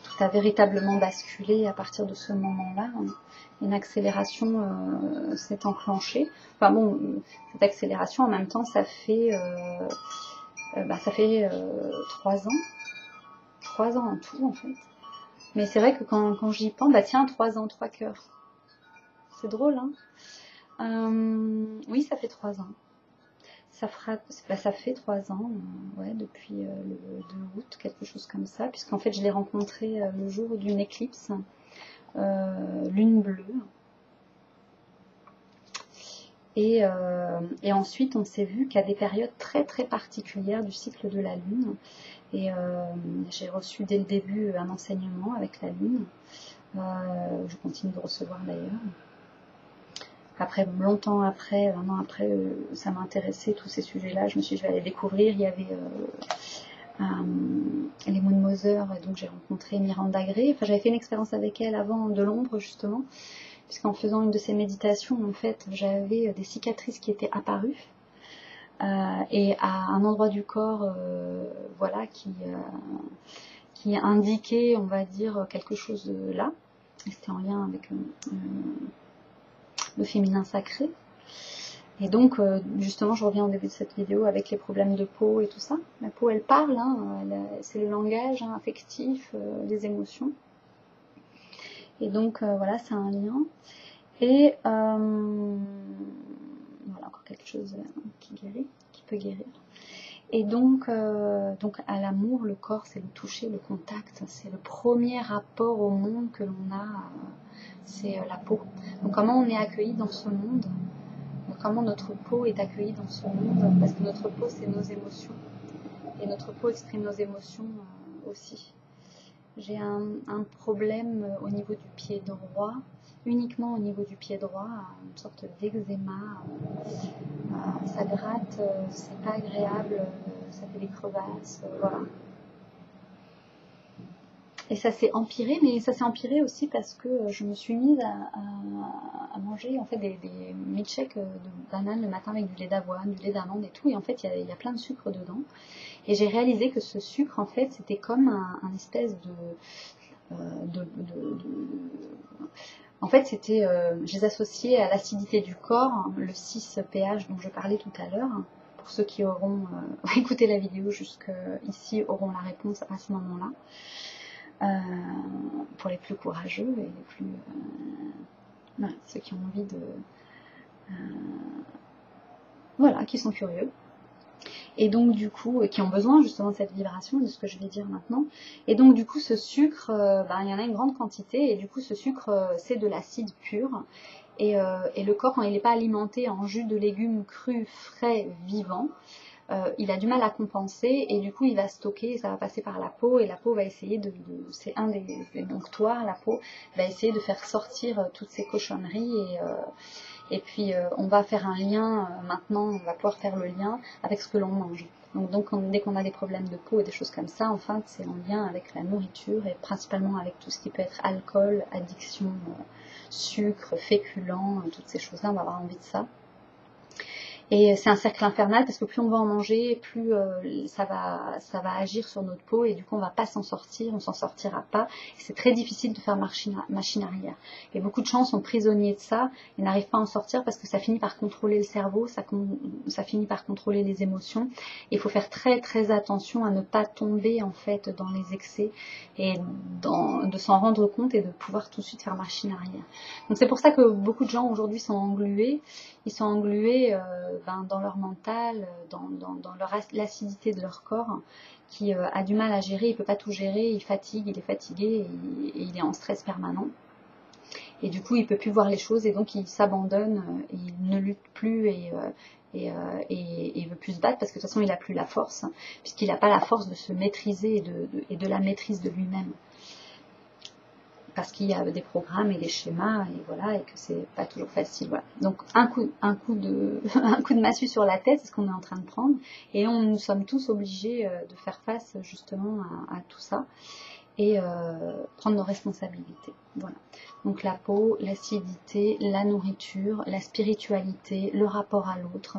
tout a véritablement basculé à partir de ce moment-là. Une accélération s'est enclenchée. Enfin bon, cette accélération en même temps, ça fait 3 ans. 3 ans en tout en fait. Mais c'est vrai que quand j'y pense, bah tiens, 3 ans, 3 cœurs. C'est drôle, hein. Oui, ça fait 3 ans. Ça fait 3 ans, ouais, depuis le 2 août, quelque chose comme ça, puisqu'en fait je l'ai rencontré le jour d'une éclipse, lune bleue. Et ensuite on s'est vu qu'à des périodes très très particulières du cycle de la lune. Et j'ai reçu dès le début un enseignement avec la lune. Je continue de recevoir d'ailleurs. Après, longtemps après, un an après, ça m'intéressait tous ces sujets-là. Je me suis dit, je vais aller découvrir. Il y avait les Moon Mother, donc j'ai rencontré Miranda Gray. Enfin, j'avais fait une expérience avec elle avant de l'ombre, justement, puisqu'en faisant une de ces méditations, en fait, j'avais des cicatrices qui étaient apparues. Et à un endroit du corps, voilà, qui indiquait, on va dire, quelque chose de là. C'était en lien avec le féminin sacré. Et donc, justement, je reviens au début de cette vidéo avec les problèmes de peau et tout ça. La peau, elle parle, hein, c'est le langage affectif, les émotions. Et donc, voilà, c'est un lien. Et voilà, encore quelque chose qui guérit, qui peut guérir. Et donc à l'amour, le corps, c'est le toucher, le contact. C'est le premier rapport au monde que l'on a, c'est la peau. Donc comment on est accueilli dans ce monde, comment notre peau est accueillie dans ce monde, parce que notre peau, c'est nos émotions. Et notre peau exprime nos émotions aussi. J'ai un problème au niveau du pied droit, uniquement au niveau du pied droit, une sorte d'eczéma. Ça gratte, c'est pas agréable, ça fait des crevasses, voilà. Et ça s'est empiré, mais ça s'est empiré aussi parce que je me suis mise à manger en fait des milkshakes de bananes le matin avec du lait d'avoine, du lait d'amande et tout, et en fait il y a plein de sucre dedans. Et j'ai réalisé que ce sucre en fait c'était comme un espèce en fait c'était, je les associais à l'acidité du corps, hein, le 6 pH dont je parlais tout à l'heure. Pour ceux qui auront écouté la vidéo jusqu'ici auront la réponse à ce moment-là. Pour les plus courageux et les plus voilà, ceux qui ont envie de voilà, qui sont curieux et donc du coup qui ont besoin justement de cette vibration, de ce que je vais dire maintenant. Et donc du coup ce sucre, il y en a une grande quantité et du coup ce sucre c'est de l'acide pur et le corps quand il n'est pas alimenté en jus de légumes crus, frais, vivants, il a du mal à compenser et du coup il va stocker, ça va passer par la peau et la peau va essayer c'est un des donctoires, la peau va essayer de faire sortir toutes ces cochonneries et puis on va faire un lien, maintenant on va pouvoir faire le lien avec ce que l'on mange. Donc dès qu'on a des problèmes de peau et des choses comme ça, en fait c'est en lien avec la nourriture et principalement avec tout ce qui peut être alcool, addiction, sucre, féculents, toutes ces choses-là, on va avoir envie de ça. Et c'est un cercle infernal parce que plus on va en manger, plus ça va agir sur notre peau et du coup on va pas s'en sortir, on s'en sortira pas. C'est très difficile de faire machine arrière. Et beaucoup de gens sont prisonniers de ça et n'arrivent pas à en sortir parce que ça finit par contrôler le cerveau, ça finit par contrôler les émotions. Et il faut faire très très attention à ne pas tomber en fait dans les excès et de s'en rendre compte et de pouvoir tout de suite faire machine arrière. Donc c'est pour ça que beaucoup de gens aujourd'hui sont englués. Ils sont englués dans leur mental, dans l'acidité de leur corps, qui a du mal à gérer, il ne peut pas tout gérer, il est fatigué et il est en stress permanent. Et du coup, il ne peut plus voir les choses et donc il s'abandonne, il ne lutte plus et il veut plus se battre parce que de toute façon, il n'a plus la force, puisqu'il n'a pas la force de se maîtriser et de la maîtrise de lui-même. Parce qu'il y a des programmes et des schémas et voilà et que c'est pas toujours facile. Voilà. Donc un coup de massue sur la tête, c'est ce qu'on est en train de prendre et nous sommes tous obligés de faire face justement à tout ça et prendre nos responsabilités. Voilà. Donc la peau, l'acidité, la nourriture, la spiritualité, le rapport à l'autre,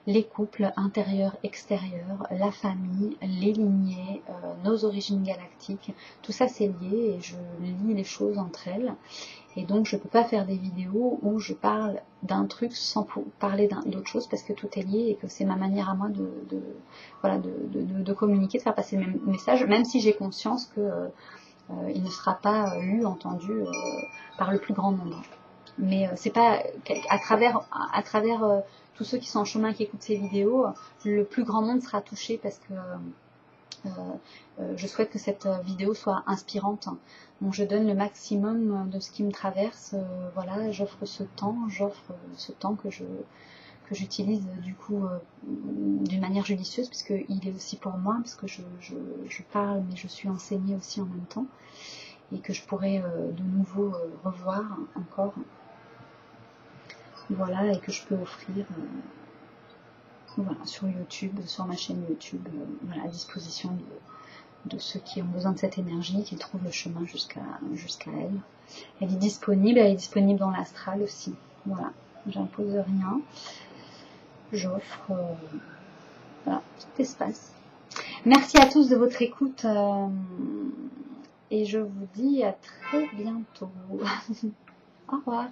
les couples intérieurs, extérieurs, la famille, les lignées, nos origines galactiques, tout ça c'est lié et je lie les choses entre elles. Et donc je ne peux pas faire des vidéos où je parle d'un truc sans parler d'autre chose parce que tout est lié et que c'est ma manière à moi de communiquer, de faire passer le même message, même si j'ai conscience que il ne sera pas lu, entendu par le plus grand nombre. Mais c'est pas à travers tous ceux qui sont en chemin, qui écoutent ces vidéos, le plus grand monde sera touché parce que je souhaite que cette vidéo soit inspirante. Donc je donne le maximum de ce qui me traverse. Voilà, j'offre ce temps que j'utilise du coup d'une manière judicieuse, puisqu'il est aussi pour moi, parce que je parle, mais je suis enseignée aussi en même temps, et que je pourrais de nouveau revoir encore. Voilà, et que je peux offrir voilà, sur YouTube, sur ma chaîne YouTube, voilà, à disposition de ceux qui ont besoin de cette énergie, qui trouvent le chemin jusqu'à elle. Elle est disponible dans l'astral aussi. Voilà, j'impose rien. J'offre voilà, tout espace. Merci à tous de votre écoute et je vous dis à très bientôt. Au revoir.